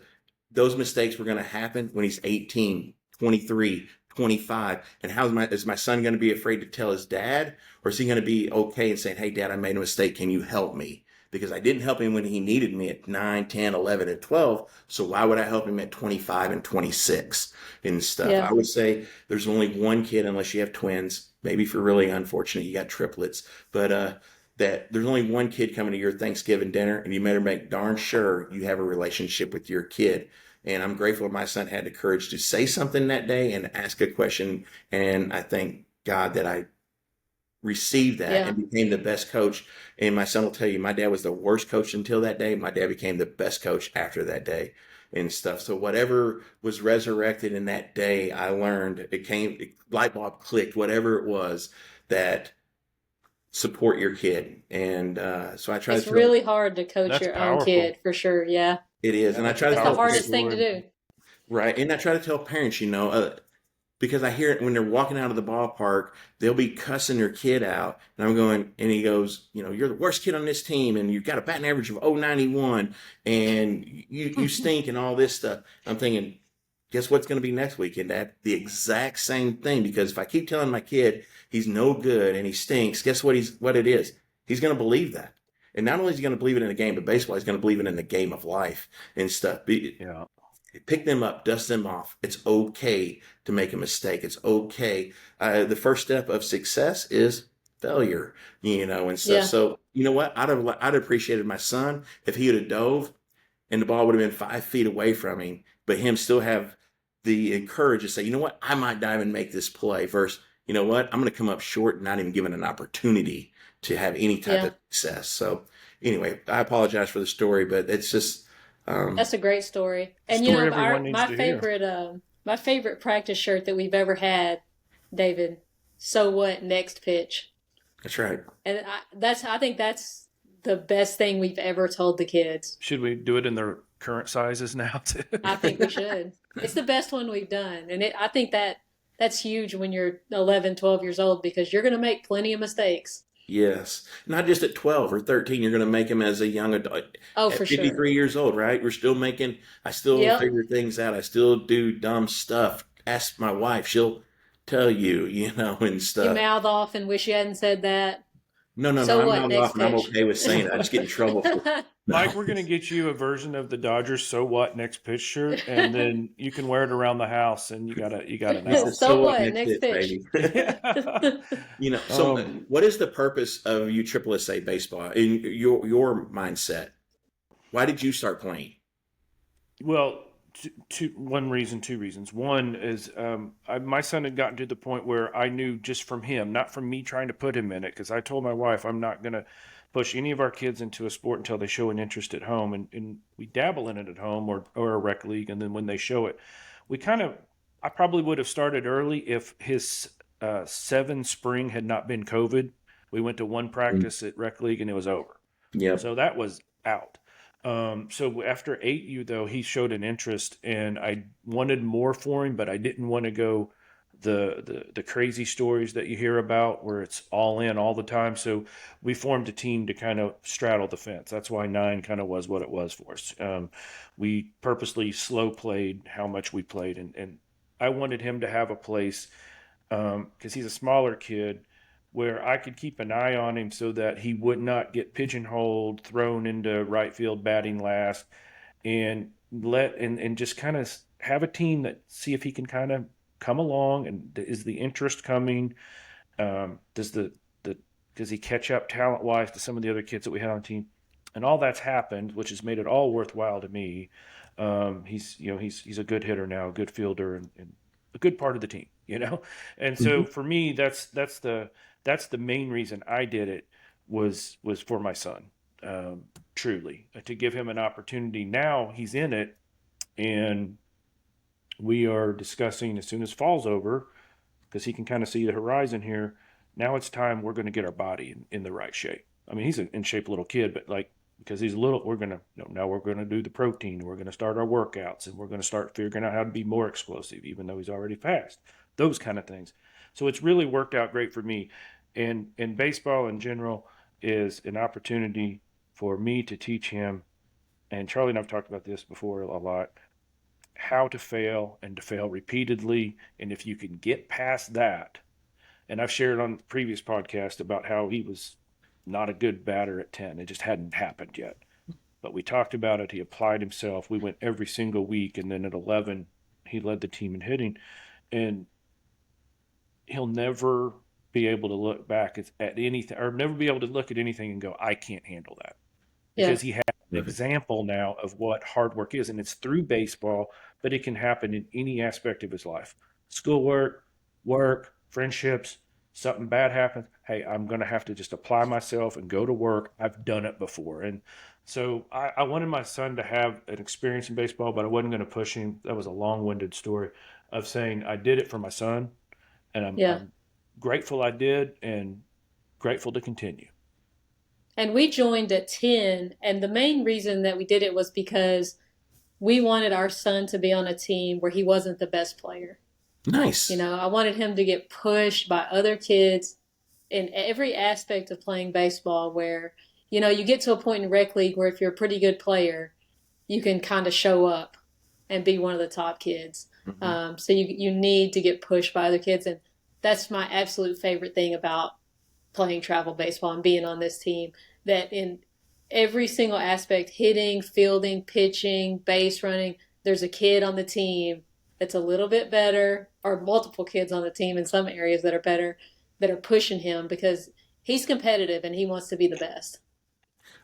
those mistakes were going to happen when he's 18, 23, 25. And is my son going to be afraid to tell his dad, or is he going to be okay and saying, hey, Dad, I made a mistake. Can you help me? Because I didn't help him when he needed me at 9, 10, 11, and 12. So why would I help him at 25 and 26 and stuff? Yeah. I would say there's only one kid, unless you have twins. Maybe if you're really unfortunate, you got triplets. But that there's only one kid coming to your Thanksgiving dinner, and you better make darn sure you have a relationship with your kid. And I'm grateful my son had the courage to say something that day and ask a question. And I thank God that I received that and became the best coach. And my son will tell you, my dad was the worst coach until that day. My dad became the best coach after that day and stuff. So whatever was resurrected in that day, I learned light bulb clicked, whatever it was, that support your kid. And so I try It's to really hard to coach That's your powerful. own kid, for sure. Yeah. It is. And I try to That's tell the hardest parents, thing to do. right. And I try to tell parents, because I hear it when they're walking out of the ballpark, they'll be cussing their kid out. And I'm going, and he goes, you're the worst kid on this team, and you've got a batting average of 091, and you stink, and all this stuff. I'm thinking, guess what's going to be next weekend, Dad? The exact same thing. Because if I keep telling my kid he's no good and he stinks, guess what it is? He's going to believe that. And not only is he going to believe it in the game of baseball, he's going to believe it in the game of life and stuff. Yeah. Pick them up, dust them off. It's okay to make a mistake. It's okay. The first step of success is failure, and stuff. Yeah. So you know what? I'd have appreciated my son if he would have dove and the ball would have been 5 feet away from him, but him still have the courage to say, you know what? I might dive and make this play versus, you know what? I'm going to come up short and not even given an opportunity to have any type of success. So anyway, I apologize for the story, but it's just, That's a great story. And Story everyone needs to hear. my favorite practice shirt that we've ever had, David, so what, next pitch. that's right. And I think that's the best thing we've ever told the kids. Should we do it in their current sizes now too? I think we should. It's the best one we've done. And I think that's huge when you're 11, 12 years old, because you're going to make plenty of mistakes. Yes. Not just at 12 or 13, you're going to make them as a young adult. Oh, At for 53 sure. years old, right? I still Yep. figure things out. I still do dumb stuff. Ask my wife, she'll tell you, and You stuff. mouth off and wish you hadn't said that. No, So I'm what, not next off, and I'm pitch? okay with saying it. I just get in trouble for Mike, we're gonna get you a version of the Dodgers "So What" next pitch shirt, and then you can wear it around the house, and you got it He now. says, So what? next Next pitch, pitch. baby. So what is the purpose of you AAA baseball in your mindset? Why did you start playing? Well, One reason, two reasons. One is my son had gotten to the point where I knew just from him, not from me trying to put him in it, because I told my wife I'm not going to push any of our kids into a sport until they show an interest at home, and we dabble in it at home or a rec league, and then when they show it, I probably would have started early if his 7 spring had not been COVID. We went to one practice at rec league and it was over. Yep. So that was out. So after 8U though, he showed an interest, and I wanted more for him, but I didn't want to go the crazy stories that you hear about where it's all in all the time. So we formed a team to kind of straddle the fence. That's why 9 kind of was what it was for us. We purposely slow played how much we played, and I wanted him to have a place because he's a smaller kid where I could keep an eye on him so that he would not get pigeonholed, thrown into right field batting last, and just kind of have a team that see if he can kind of come along, and is the interest coming? Does does he catch up talent wise to some of the other kids that we had on the team? And all that's happened, which has made it all worthwhile to me. He's a good hitter now, a good fielder, and a good part of the team, And so for me, that's the main reason I did it was for my son, truly, to give him an opportunity. Now he's in it, and we are discussing as soon as fall's over, because he can kind of see the horizon here. Now it's time we're going to get our body in the right shape. I mean, he's an in shape little kid, but because he's little, now we're going to do the protein. We're going to start our workouts, and we're going to start figuring out how to be more explosive, even though he's already fast. Those kind of things. So it's really worked out great for me. And baseball in general is an opportunity for me to teach him, and Charlie and I've talked about this before a lot, how to fail and to fail repeatedly. And if you can get past that, and I've shared on the previous podcast about how he was not a good batter at 10. It just hadn't happened yet. But we talked about it. He applied himself. We went every single week. And then at 11, he led the team in hitting. And he'll never be able to look back at anything, or never be able to look at anything and go, I can't handle that. Because he has an example now of what hard work is. And it's through baseball, but it can happen in any aspect of his life. Schoolwork, work, friendships, something bad happens. Hey, I'm going to have to just apply myself and go to work. I've done it before. And so I wanted my son to have an experience in baseball, but I wasn't going to push him. That was a long-winded story of saying I did it for my son, and I'm grateful I did, and grateful to continue. And we joined at 10, and the main reason that we did it was because we wanted our son to be on a team where he wasn't the best player. Nice. I wanted him to get pushed by other kids in every aspect of playing baseball where, you get to a point in rec league where if you're a pretty good player, you can kind of show up and be one of the top kids. So you need to get pushed by other kids. And that's my absolute favorite thing about playing travel baseball and being on this team, that in every single aspect, hitting, fielding, pitching, base running, there's a kid on the team that's a little bit better, or multiple kids on the team in some areas that are better, that are pushing him because he's competitive and he wants to be the best.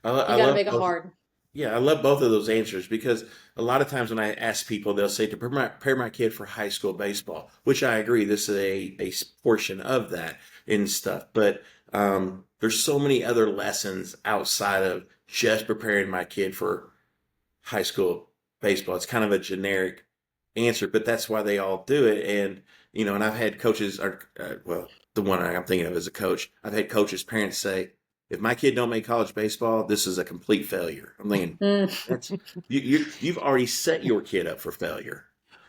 You got to make it hard. Yeah, I love both of those answers, because a lot of times when I ask people, they'll say to prepare my kid for high school baseball, which I agree, this is a portion of that and stuff. But there's so many other lessons outside of just preparing my kid for high school baseball. It's kind of a generic answer, but that's why they all do it. And, and I've had coaches, the one I'm thinking of as a coach, I've had coaches, parents say, if my kid don't make college baseball, this is a complete failure. I'm thinking, you've already set your kid up for failure,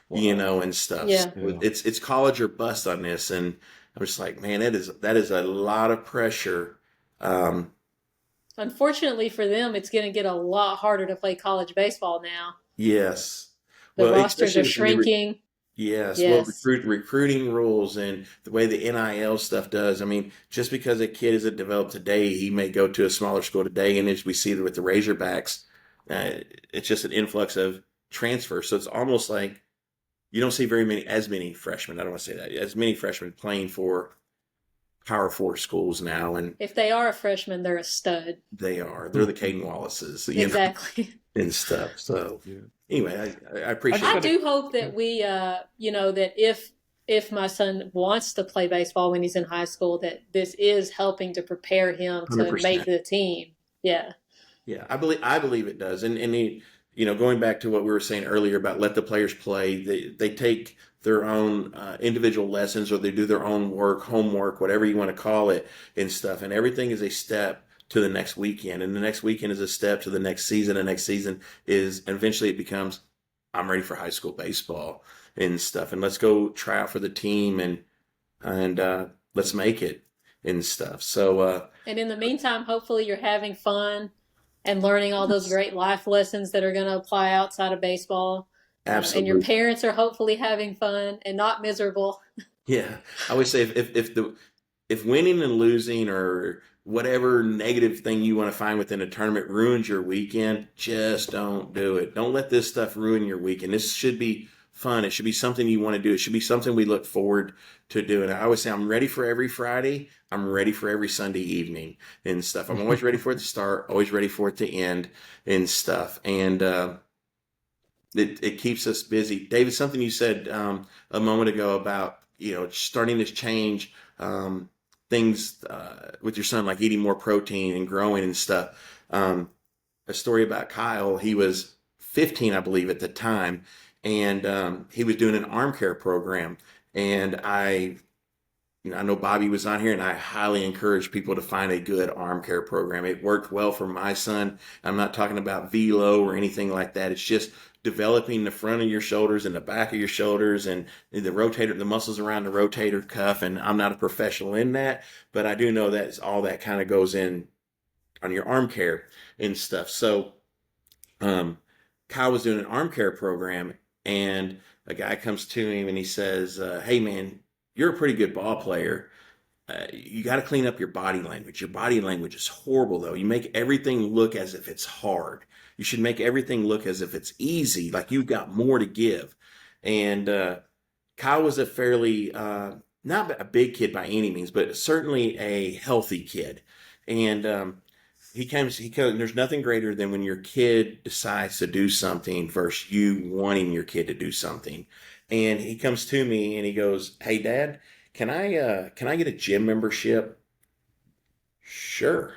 and stuff. Yeah. So it's college or bust on this. And I'm just like, man, that is a lot of pressure. Unfortunately for them, it's going to get a lot harder to play college baseball now. Yes. The rosters are shrinking. Yes. Well, recruiting rules and the way the NIL stuff does. I mean, just because a kid isn't developed today, he may go to a smaller school today. And as we see with the Razorbacks, it's just an influx of transfer. So it's almost like you don't see as many freshmen. I don't want to say that. As many freshmen playing for Power 4 schools now. And if they are a freshman, they're a stud. They are. They're the Caden Wallaces. Exactly. and stuff. So Yeah. anyway, I I appreciate just I got it. a do hope that we, that if my son wants to play baseball when he's in high school, that this is helping to prepare him to make 100%. the team. Yeah. Yeah, I believe it does. Going back to what we were saying earlier about let the players play, they take their own individual lessons, or they do their own work, homework, whatever you want to call it, and stuff. And everything is a step to the next weekend, and the next weekend is a step to the next season. And next season is eventually it becomes, I'm ready for high school baseball and stuff, and let's go try out for the team, and let's make it and stuff. So And in the meantime, hopefully you're having fun and learning all those great life lessons that are going to apply outside of baseball. And your absolutely. parents are hopefully having fun and not miserable. Yeah, I would say if winning and losing or whatever negative thing you want to find within a tournament ruins your weekend, just don't do it. Don't let this stuff ruin your weekend. This should be fun. It should be something you want to do. It should be something we look forward to doing. I always say I'm ready for every Friday. I'm ready for every Sunday evening and stuff. I'm always ready for it to start, always ready for it to end and stuff. And it keeps us busy. David, something you said a moment ago about starting to change things with your son, like eating more protein and growing and stuff. A story about Kyle. He was 15, I believe, at the time, and he was doing an arm care program. And I know Bobby was on here, and I highly encourage people to find a good arm care program. It worked well for my son. I'm not talking about velo or anything like that. It's just developing the front of your shoulders and the back of your shoulders and the muscles around the rotator cuff. And I'm not a professional in that, but I do know that's all that kind of goes in on your arm care and stuff. So um, Kyle was doing an arm care program, and a guy comes to him and he says, "Hey, man, you're a pretty good ball player. You got to clean up your body language. Your body language is horrible, though. You make everything look as if it's hard. You should make everything look as if it's easy, like you've got more to give." And Kyle was a fairly, not a big kid by any means, but certainly a healthy kid. And there's nothing greater than when your kid decides to do something versus you wanting your kid to do something. And he comes to me and he goes, "Hey, Dad, can I get a gym membership?" Sure.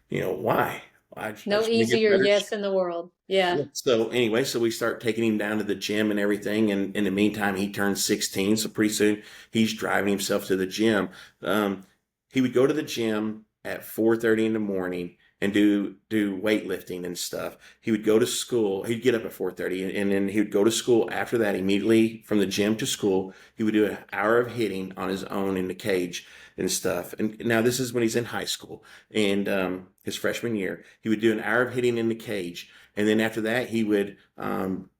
Why? I No just want to get easier better. yes in the world. Yeah. Yeah. So anyway, so we start taking him down to the gym and everything. And in the meantime, he turns 16. So pretty soon he's driving himself to the gym. Um, he would go to the gym at 4:30 in the morning and do weightlifting and stuff. He would go to school. He'd get up at 4:30, and then he would go to school after that, immediately from the gym to school. He would do an hour of hitting on his own in the cage and stuff. And now this is when he's in high school and his freshman year. He would do an hour of hitting in the cage. And then after that, he would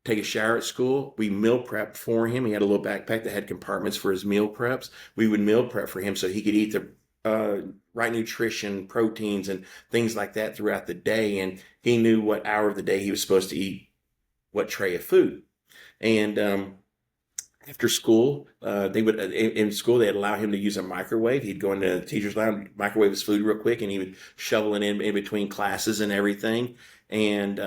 take a shower at school. We meal prepped for him. He had a little backpack that had compartments for his meal preps. We would meal prep for him so he could eat the right nutrition, proteins, and things like that throughout the day. And he knew what hour of the day he was supposed to eat what tray of food. And after school, they would in school they'd allow him to use a microwave. He'd go into the teacher's lounge, microwave his food real quick, and he would shovel it in between classes and everything. And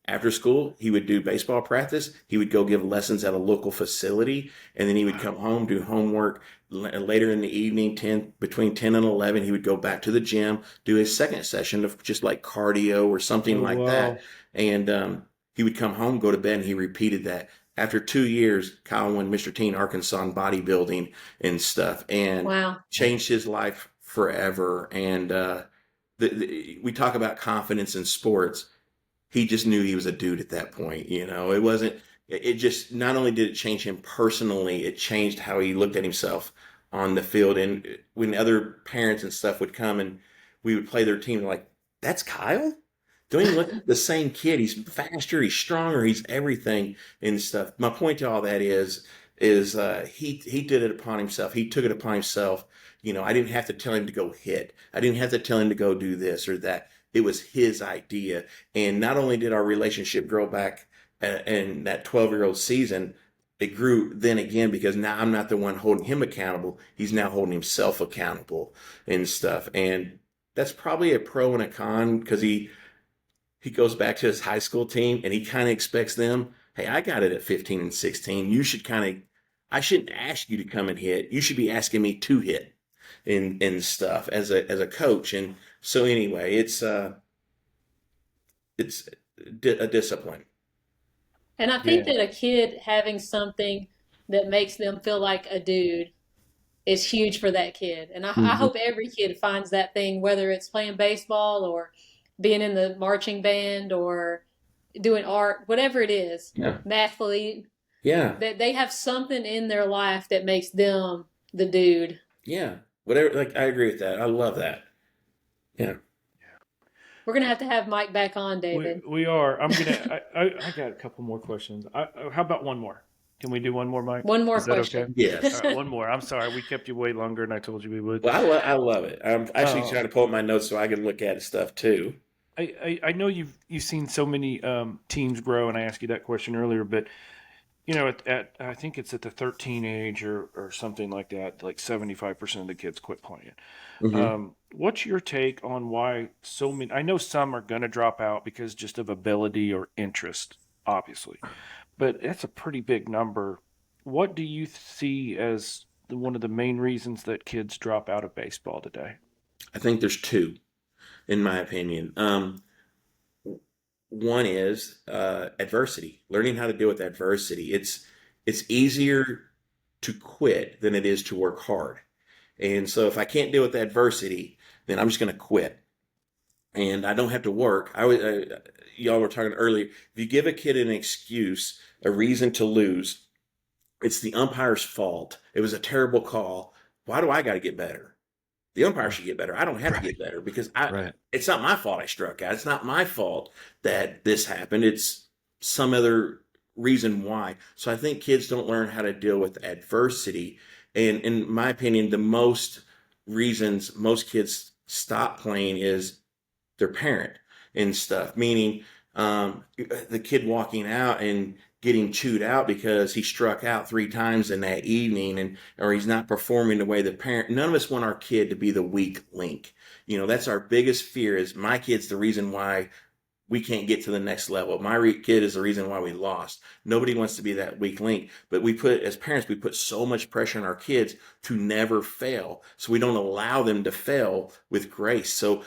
after school, he would do baseball practice. He would go give lessons at a local facility, and then he would come home, do homework. Later in the evening, between 10 and 11, he would go back to the gym, do his second session of just like cardio or something Oh, like that. wow. And he would come home, go to bed, and he repeated that. After 2 years, Kyle won Mr. Teen Arkansas in bodybuilding and stuff, and Wow. changed his life forever. And we talk about confidence in sports. He just knew he was a dude at that point. It wasn't. It just not only did it change him personally, it changed how he looked at himself on the field. And when other parents and stuff would come and we would play their team, they're like, "That's Kyle? Don't even look like the same kid. He's faster, he's stronger, he's everything and stuff." My point to all that is he did it upon himself. He took it upon himself. I didn't have to tell him to go hit. I didn't have to tell him to go do this or that. It was his idea. And not only did our relationship grow back in that 12-year-old season, it grew then again because now I'm not the one holding him accountable. He's now holding himself accountable and stuff. And that's probably a pro and a con because he goes back to his high school team and he kind of expects them, hey, I got it at 15 and 16. You should I shouldn't ask you to come and hit. You should be asking me to hit and stuff as a coach. And so anyway, it's a discipline. And I Yeah. think that a kid having something that makes them feel like a dude is huge for that kid. And I Hmm. hope every kid finds that thing, whether it's playing baseball or being in the marching band or doing art, whatever it is, Yeah. mathlete, Yeah. that they have something in their life that makes them the dude. Yeah. Whatever. Like, I agree with that. I love that. Yeah. We're gonna have to have Mike back on, We David. we are. I got a couple more questions. How about one more? Can we do one more, Mike? One more Is that okay? question. Yes. All right, one more. I'm sorry, we kept you way longer than I told you we would. Well, I love it. I'm actually Uh, trying to pull up my notes so I can look at stuff too. I know you've seen so many teams grow, and I asked you that question earlier, but at I think it's at the 13 age or something like that, like 75% of the kids quit playing. Hmm. What's your take on why so many? I know some are going to drop out because just of ability or interest, obviously, but that's a pretty big number. What do you see as one of the main reasons that kids drop out of baseball today? I think there's two, in my opinion. One is adversity, learning how to deal with adversity. It's easier to quit than it is to work hard. And so if I can't deal with adversity, then I'm just going to quit. And I don't have to work. Y'all were talking earlier. If you give a kid an excuse, a reason to lose, it's the umpire's fault. It was a terrible call. Why do I got to get better? The umpire should get better. I don't have to get better because Right. it's not my fault I struck out. It's not my fault that this happened. It's some other reason why. So I think kids don't learn how to deal with adversity. And in my opinion, the most reasons most kids stop playing is their parent and stuff, meaning the kid walking out and getting chewed out because he struck out 3 times in that evening and or he's not performing the way the parent. None of us want our kid to be the weak link. That's our biggest fear is my kid's the reason why we can't get to the next level. My kid is the reason why we lost. Nobody wants to be that weak link, but as parents, we put so much pressure on our kids to never fail. So we don't allow them to fail with grace. So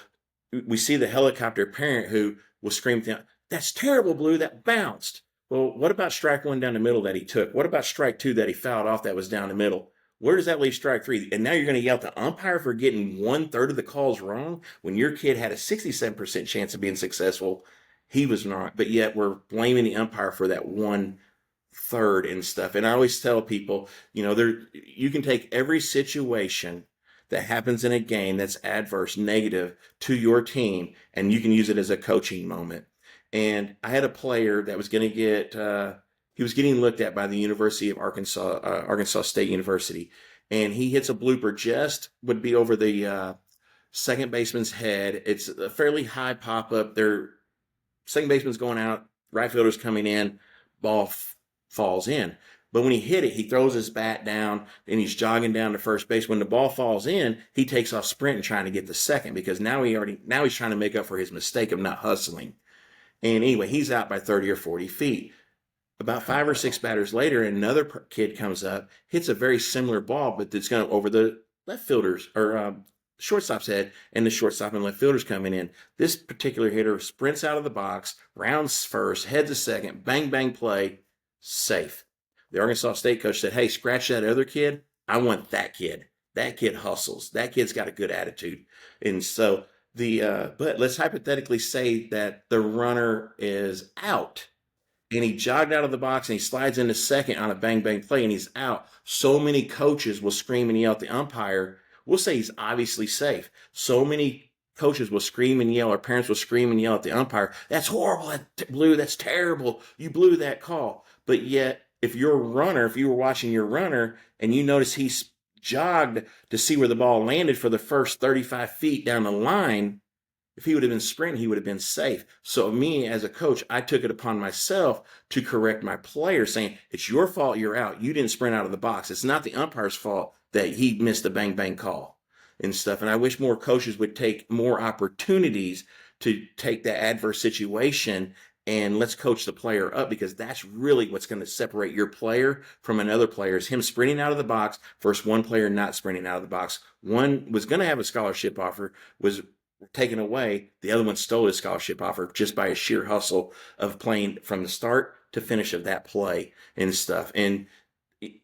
we see the helicopter parent who will scream down, that's terrible, Blue, that bounced. Well, what about strike one down the middle that he took? What about strike two that he fouled off that was down the middle? Where does that leave strike three? And now you're going to yell at the umpire for getting 1/3 of the calls wrong when your kid had a 67% chance of being successful. He was not, but yet we're blaming the umpire for that 1/3 and stuff. And I always tell people, you can take every situation that happens in a game that's adverse, negative to your team, and you can use it as a coaching moment. And I had a player that was going to he was getting looked at by the University of Arkansas, Arkansas State University, and he hits a blooper would be over the second baseman's head. It's a fairly high pop up. Their second baseman's going out, right fielder's coming in, ball falls in. But when he hit it, he throws his bat down and he's jogging down to first base. When the ball falls in, he takes off sprinting trying to get the second because now he's trying to make up for his mistake of not hustling. And anyway, he's out by 30 or 40 feet. About 5 or 6 batters later, another kid comes up, hits a very similar ball, but it's going over the left fielders or shortstop's head, and the shortstop and left fielders coming in. This particular hitter sprints out of the box, rounds first, heads a second, bang, bang play, safe. The Arkansas State coach said, hey, scratch that other kid. I want that kid. That kid hustles. That kid's got a good attitude. And so but let's hypothetically say that the runner is out and he jogged out of the box and he slides into second on a bang bang play and he's out. So many coaches will scream and yell at the umpire. We'll say he's obviously safe. So many coaches will scream and yell, or parents will scream and yell at the umpire. That's horrible, Blue. That's terrible. You blew that call. But yet, if you were watching your runner and you notice he's jogged to see where the ball landed for the first 35 feet down the line, if he would have been sprinting, he would have been safe. So me as a coach, I took it upon myself to correct my player, saying, it's your fault you're out. You didn't sprint out of the box. It's not the umpire's fault that he missed a bang bang call and stuff. And I wish more coaches would take more opportunities to take that adverse situation and let's coach the player up, because that's really what's going to separate your player from another player is him sprinting out of the box versus one player not sprinting out of the box. One was going to have a scholarship offer, was taken away. The other one stole his scholarship offer just by a sheer hustle of playing from the start to finish of that play and stuff. And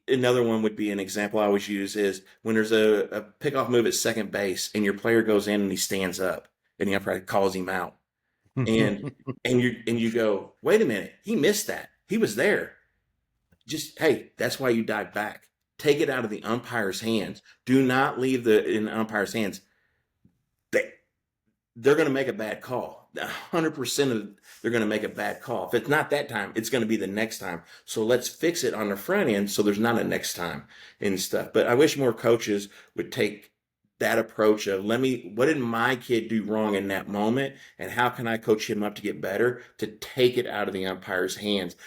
another one would be an example I always use is when there's a pickoff move at second base and your player goes in and he stands up and the umpire calls him out. And you go, wait a minute, he missed that. He was there. Just, hey, that's why you dive back. Take it out of the umpire's hands. Do not leave it in the umpire's hands. They're going to make a bad call. 100% of they're going to make a bad call. If it's not that time, it's going to be the next time. So let's fix it on the front end so there's not a next time and stuff. But I wish more coaches would take that approach of what did my kid do wrong in that moment, and how can I coach him up to get better, to take it out of the umpire's hands.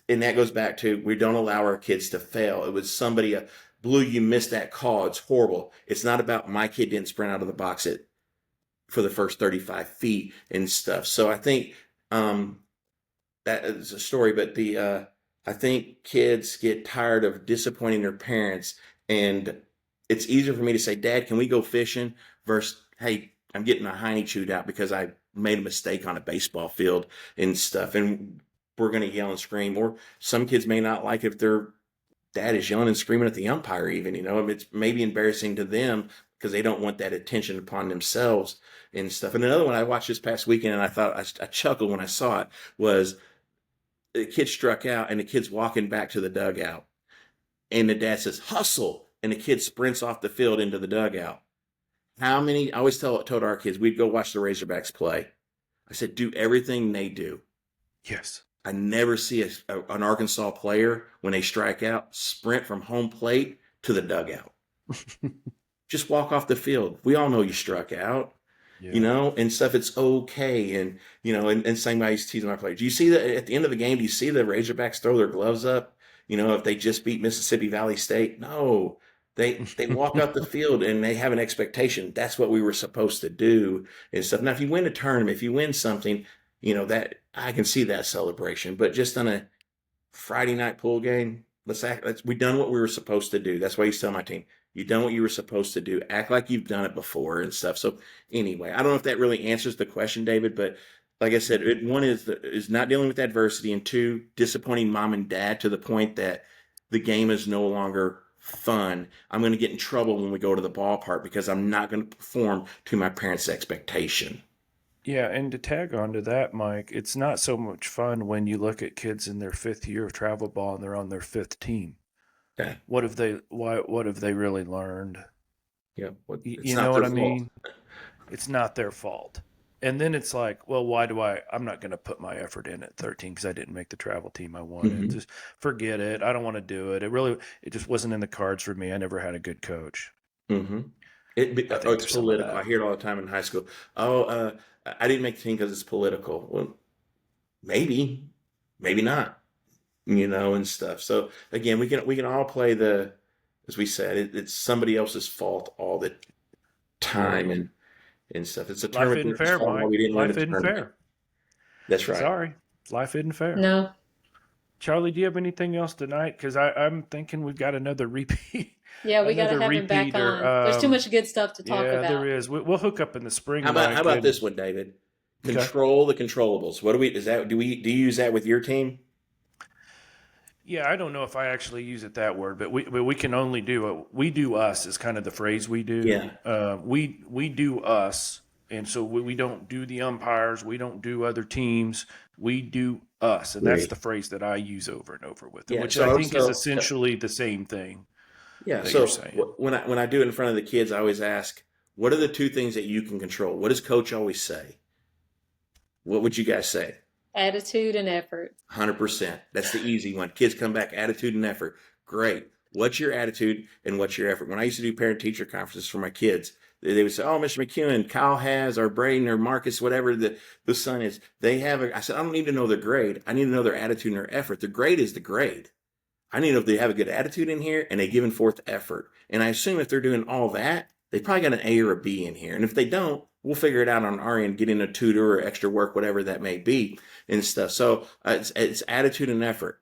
And that goes back to, we don't allow our kids to fail. It was somebody, Blue, you missed that call. It's horrible. It's not about my kid didn't sprint out of the box for the first 35 feet and stuff. So I think that is a story, but I think kids get tired of disappointing their parents, and it's easier for me to say, Dad, can we go fishing, versus, hey, I'm getting my hiney chewed out because I made a mistake on a baseball field and stuff. And we're going to yell and scream. Or some kids may not like if their dad is yelling and screaming at the umpire even, it's maybe embarrassing to them because they don't want that attention upon themselves and stuff. And another one I watched this past weekend, and I thought I chuckled when I saw it, was the kid struck out and the kid's walking back to the dugout. And the dad says, hustle. And the kid sprints off the field into the dugout. I always told our kids, we'd go watch the Razorbacks play. I said, do everything they do. Yes. I never see an Arkansas player, when they strike out, sprint from home plate to the dugout. Just walk off the field. We all know you struck out, and stuff. It's okay. And, and same way I used to tease my players. Do you see that at the end of the game, do you see the Razorbacks throw their gloves up? If they just beat Mississippi Valley State? No. They walk up the field and they have an expectation. That's what we were supposed to do and stuff. Now, if you win a tournament, if you win something, that I can see that celebration. But just on a Friday night pool game, we done what we were supposed to do. That's why I used to tell my team, you done what you were supposed to do. Act like you've done it before and stuff. So anyway, I don't know if that really answers the question, David, but like I said, one is not dealing with adversity, and two, disappointing mom and dad to the point that the game is no longer fun. I'm going to get in trouble when we go to the ballpark because I'm not going to perform to my parents' expectation. Yeah, and to tag on to that, Mike, it's not so much fun when you look at kids in their 5th year of travel ball and they're on their 5th team. Okay. What have they really learned? Yeah, you know what I mean? It's not their fault. And then it's like, well, I'm not going to put my effort in at 13 because I didn't make the travel team I wanted. Mm-hmm. Just forget it. I don't want to do it. It just wasn't in the cards for me. I never had a good coach. Mm-hmm. It's political. I hear it all the time in high school. I didn't make the team because it's political. Well, maybe not, and stuff. So again, we can all play as we said, it's somebody else's fault all the time. And stuff. It's a life isn't fair, Mike. Life isn't fair. That's right. Sorry, life isn't fair. No. Charlie, do you have anything else tonight? Because I'm thinking we've got another repeat. Yeah, we got to have him back on. There's too much good stuff to talk about. Yeah, there is. We'll hook up in the spring. How about this one, David? Control the controllables. Do you use that with your team? Yeah, I don't know if I actually use it that word, but we can only do it. We do us is kind of the phrase we do. Yeah. We do us, and so we don't do the umpires. We don't do other teams. We do us, and that's the phrase that I use over and over with it, which I think is essentially the same thing. Yeah. So when I do it in front of the kids, I always ask, what are the two things that you can control? What does Coach always say? What would you guys say? Attitude and effort. 100%. That's the easy one. Kids come back, attitude and effort. Great. What's your attitude and what's your effort? When I used to do parent-teacher conferences for my kids, they would say, oh, Mr. McKeown, Kyle has, or Braden, or Marcus, whatever the son is, they have I said, I don't need to know their grade. I need to know their attitude and their effort. The grade is the grade. I need to know if they have a good attitude in here and they giving forth effort. And I assume if they're doing all that, they probably got an A or a B in here. And if they don't, we'll figure it out on our end, getting a tutor or extra work, whatever that may be and stuff. So it's attitude and effort.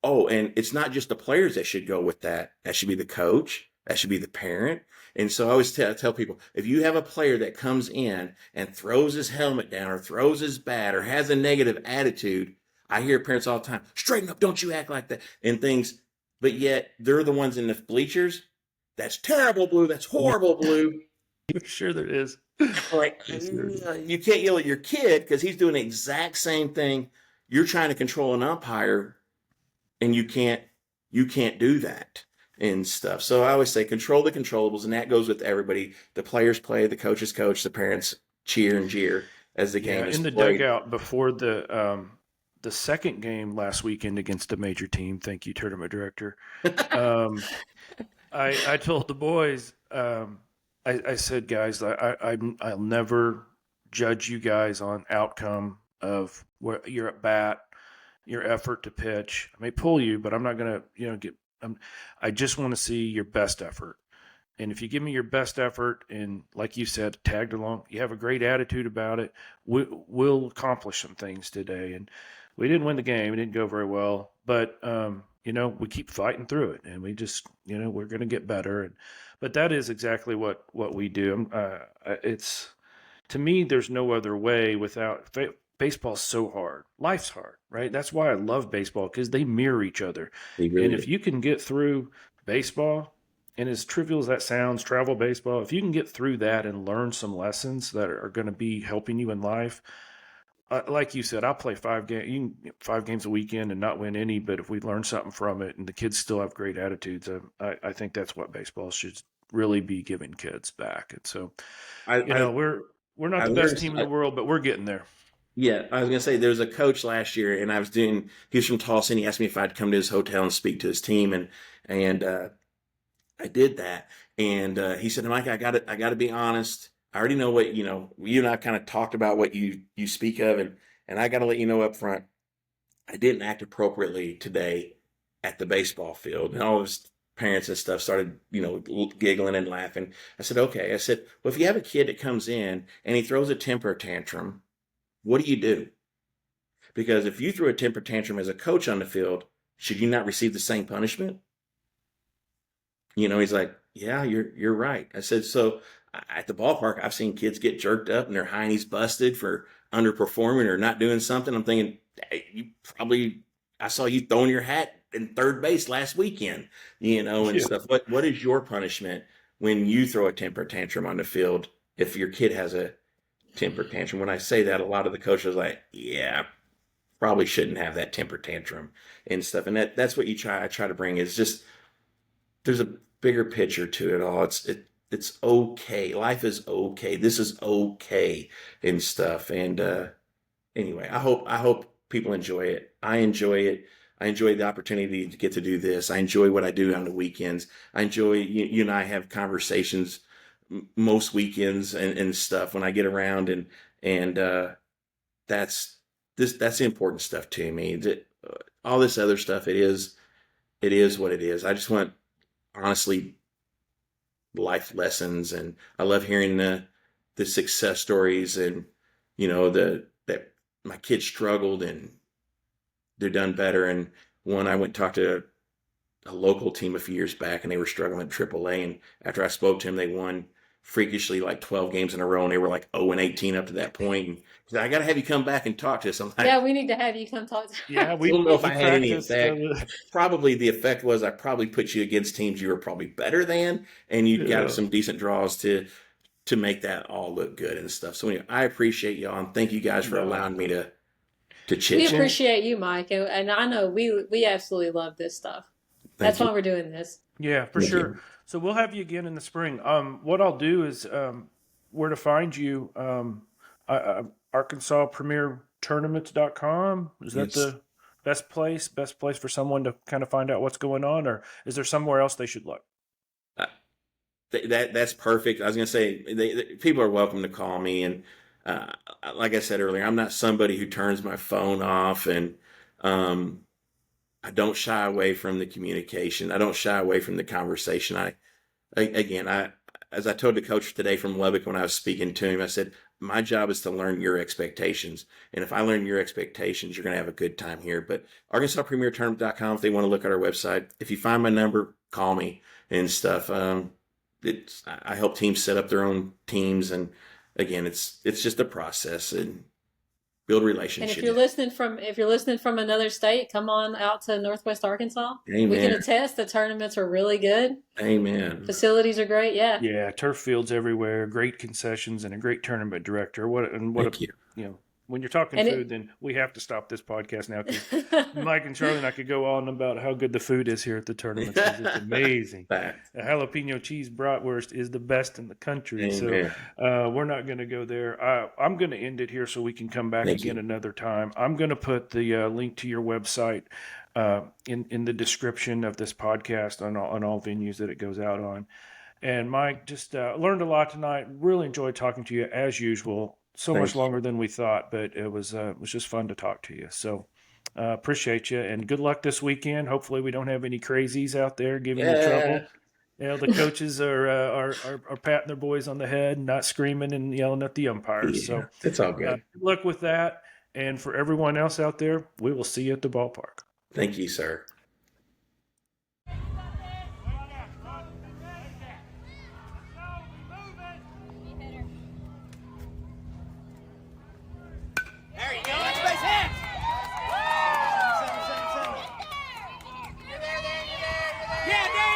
Oh, and it's not just the players that should go with that. That should be the coach. That should be the parent. And so I always tell people, if you have a player that comes in and throws his helmet down or throws his bat or has a negative attitude, I hear parents all the time, straighten up, don't you act like that, and things. But yet they're the ones in the bleachers. That's terrible, Blue. That's horrible, Blue. For sure there is. Like, you can't yell at your kid because he's doing the exact same thing. You're trying to control an umpire, and you can't do that and stuff. So I always say control the controllables, and that goes with everybody. The players play, the coaches coach, the parents cheer and jeer as the game is in the played. dugout before the second game last weekend against a major team. Thank you, tournament director. I told the boys, I said, guys, I'll never judge you guys on outcome of where you're at bat, your effort to pitch. I may pull you, but I'm not going to, I just want to see your best effort. And if you give me your best effort and, like you said, tagged along, you have a great attitude about it, we'll accomplish some things today. And we didn't win the game. It didn't go very well. But, we keep fighting through it. And we just, we're going to get better. But that is exactly what we do. It's, to me, there's no other way without baseball's so hard. Life's hard, right? That's why I love baseball, because they mirror each other. And if you can get through baseball, and as trivial as that sounds, travel baseball, if you can get through that and learn some lessons that are going to be helping you in life, like you said, I'll play 5 games a weekend and not win any, but if we learn something from it and the kids still have great attitudes, I think that's what baseball should really be giving kids back. And so, we're not the best team in the world, but we're getting there. Yeah, I was going to say, there was a coach last year, and he was from Tulsa, and he asked me if I'd come to his hotel and speak to his team, and I did that. And he said, Mike, I got to be honest. I already know what, you and I kind of talked about what you speak of, and I got to let you know up front, I didn't act appropriately today at the baseball field. And all of his parents and stuff started, giggling and laughing. I said, okay. I said, well, if you have a kid that comes in and he throws a temper tantrum, what do you do? Because if you threw a temper tantrum as a coach on the field, should you not receive the same punishment? He's like, yeah, you're right. I said, so at the ballpark, I've seen kids get jerked up and their heinies busted for underperforming or not doing something. I'm thinking, hey, I saw you throwing your hat in third base last weekend, and stuff. What is your punishment when you throw a temper tantrum on the field if your kid has a temper tantrum? When I say that, a lot of the coaches are like, yeah, probably shouldn't have that temper tantrum and stuff. And that's what I try to bring is just, there's a bigger picture to it all. It's okay. Life is okay. This is okay and stuff. And anyway, I hope people enjoy it. I enjoy it. I enjoy the opportunity to get to do this. I enjoy what I do on the weekends. I enjoy you and I have conversations most weekends and stuff when I get around, and that's the important stuff to me. All this other stuff, it is what it is. I just want, honestly, life lessons, and I love hearing the success stories, and that my kids struggled and they're done better. And I went and talked to a local team a few years back, and they were struggling at AAA, and after I spoke to them, they won freakishly like 12 games in a row, and they were like 0-18 up to that point. And he said, I got to have you come back and talk to us. I'm like, yeah, we need to have you come talk to us. Yeah, I don't know if I had any effect. Probably the effect was I probably put you against teams you were probably better than, and you got some decent draws to make that all look good and stuff. So anyway, I appreciate y'all, and thank you guys for allowing me to chit. We appreciate you, Mike, and I know we absolutely love this stuff. That's why we're doing this. Yeah, for sure. So we'll have you again in the spring. What I'll do is where to find you. ArkansasPremierTournaments.com. Is that the best place for someone to kind of find out what's going on, or is there somewhere else they should look? That's perfect. I was going to say, people are welcome to call me, and like I said earlier, I'm not somebody who turns my phone off, and I don't shy away from the communication. I don't shy away from the conversation. as I told the coach today from Lubbock when I was speaking to him, I said, my job is to learn your expectations. And if I learn your expectations, you're going to have a good time here. But ArkansasPremierTournament.com, if they want to look at our website, if you find my number, call me and stuff. I help teams set up their own teams. And again, it's just a process and build And relationships. if you're listening from another state, come on out to Northwest Arkansas. Amen. We can attest the tournaments are really good. Amen. Facilities are great. Yeah. Yeah, turf fields everywhere, great concessions, and a great tournament director. Thank you. When you're talking And food, then we have to stop this podcast now because Mike and Charlie and I could go on about how good the food is here at the tournaments. It's amazing. The jalapeno cheese bratwurst is the best in the country. Amen. So we're not going to go there. I'm going to end it here so we can come back Thank again you. another time. I'm going to put the link to your website in the description of this podcast on all venues that it goes out on. And Mike, just learned a lot tonight. Really enjoyed talking to you as usual. So Thank much you. longer than we thought, but it was just fun to talk to you. So appreciate you, and good luck this weekend. Hopefully, we don't have any crazies out there giving you trouble. The coaches are patting their boys on the head and not screaming and yelling at the umpires. So it's all good. good luck with that. And for everyone else out there, we will see you at the ballpark. Thank you, sir. There you go. Let's base hit. You're there. Yeah, there.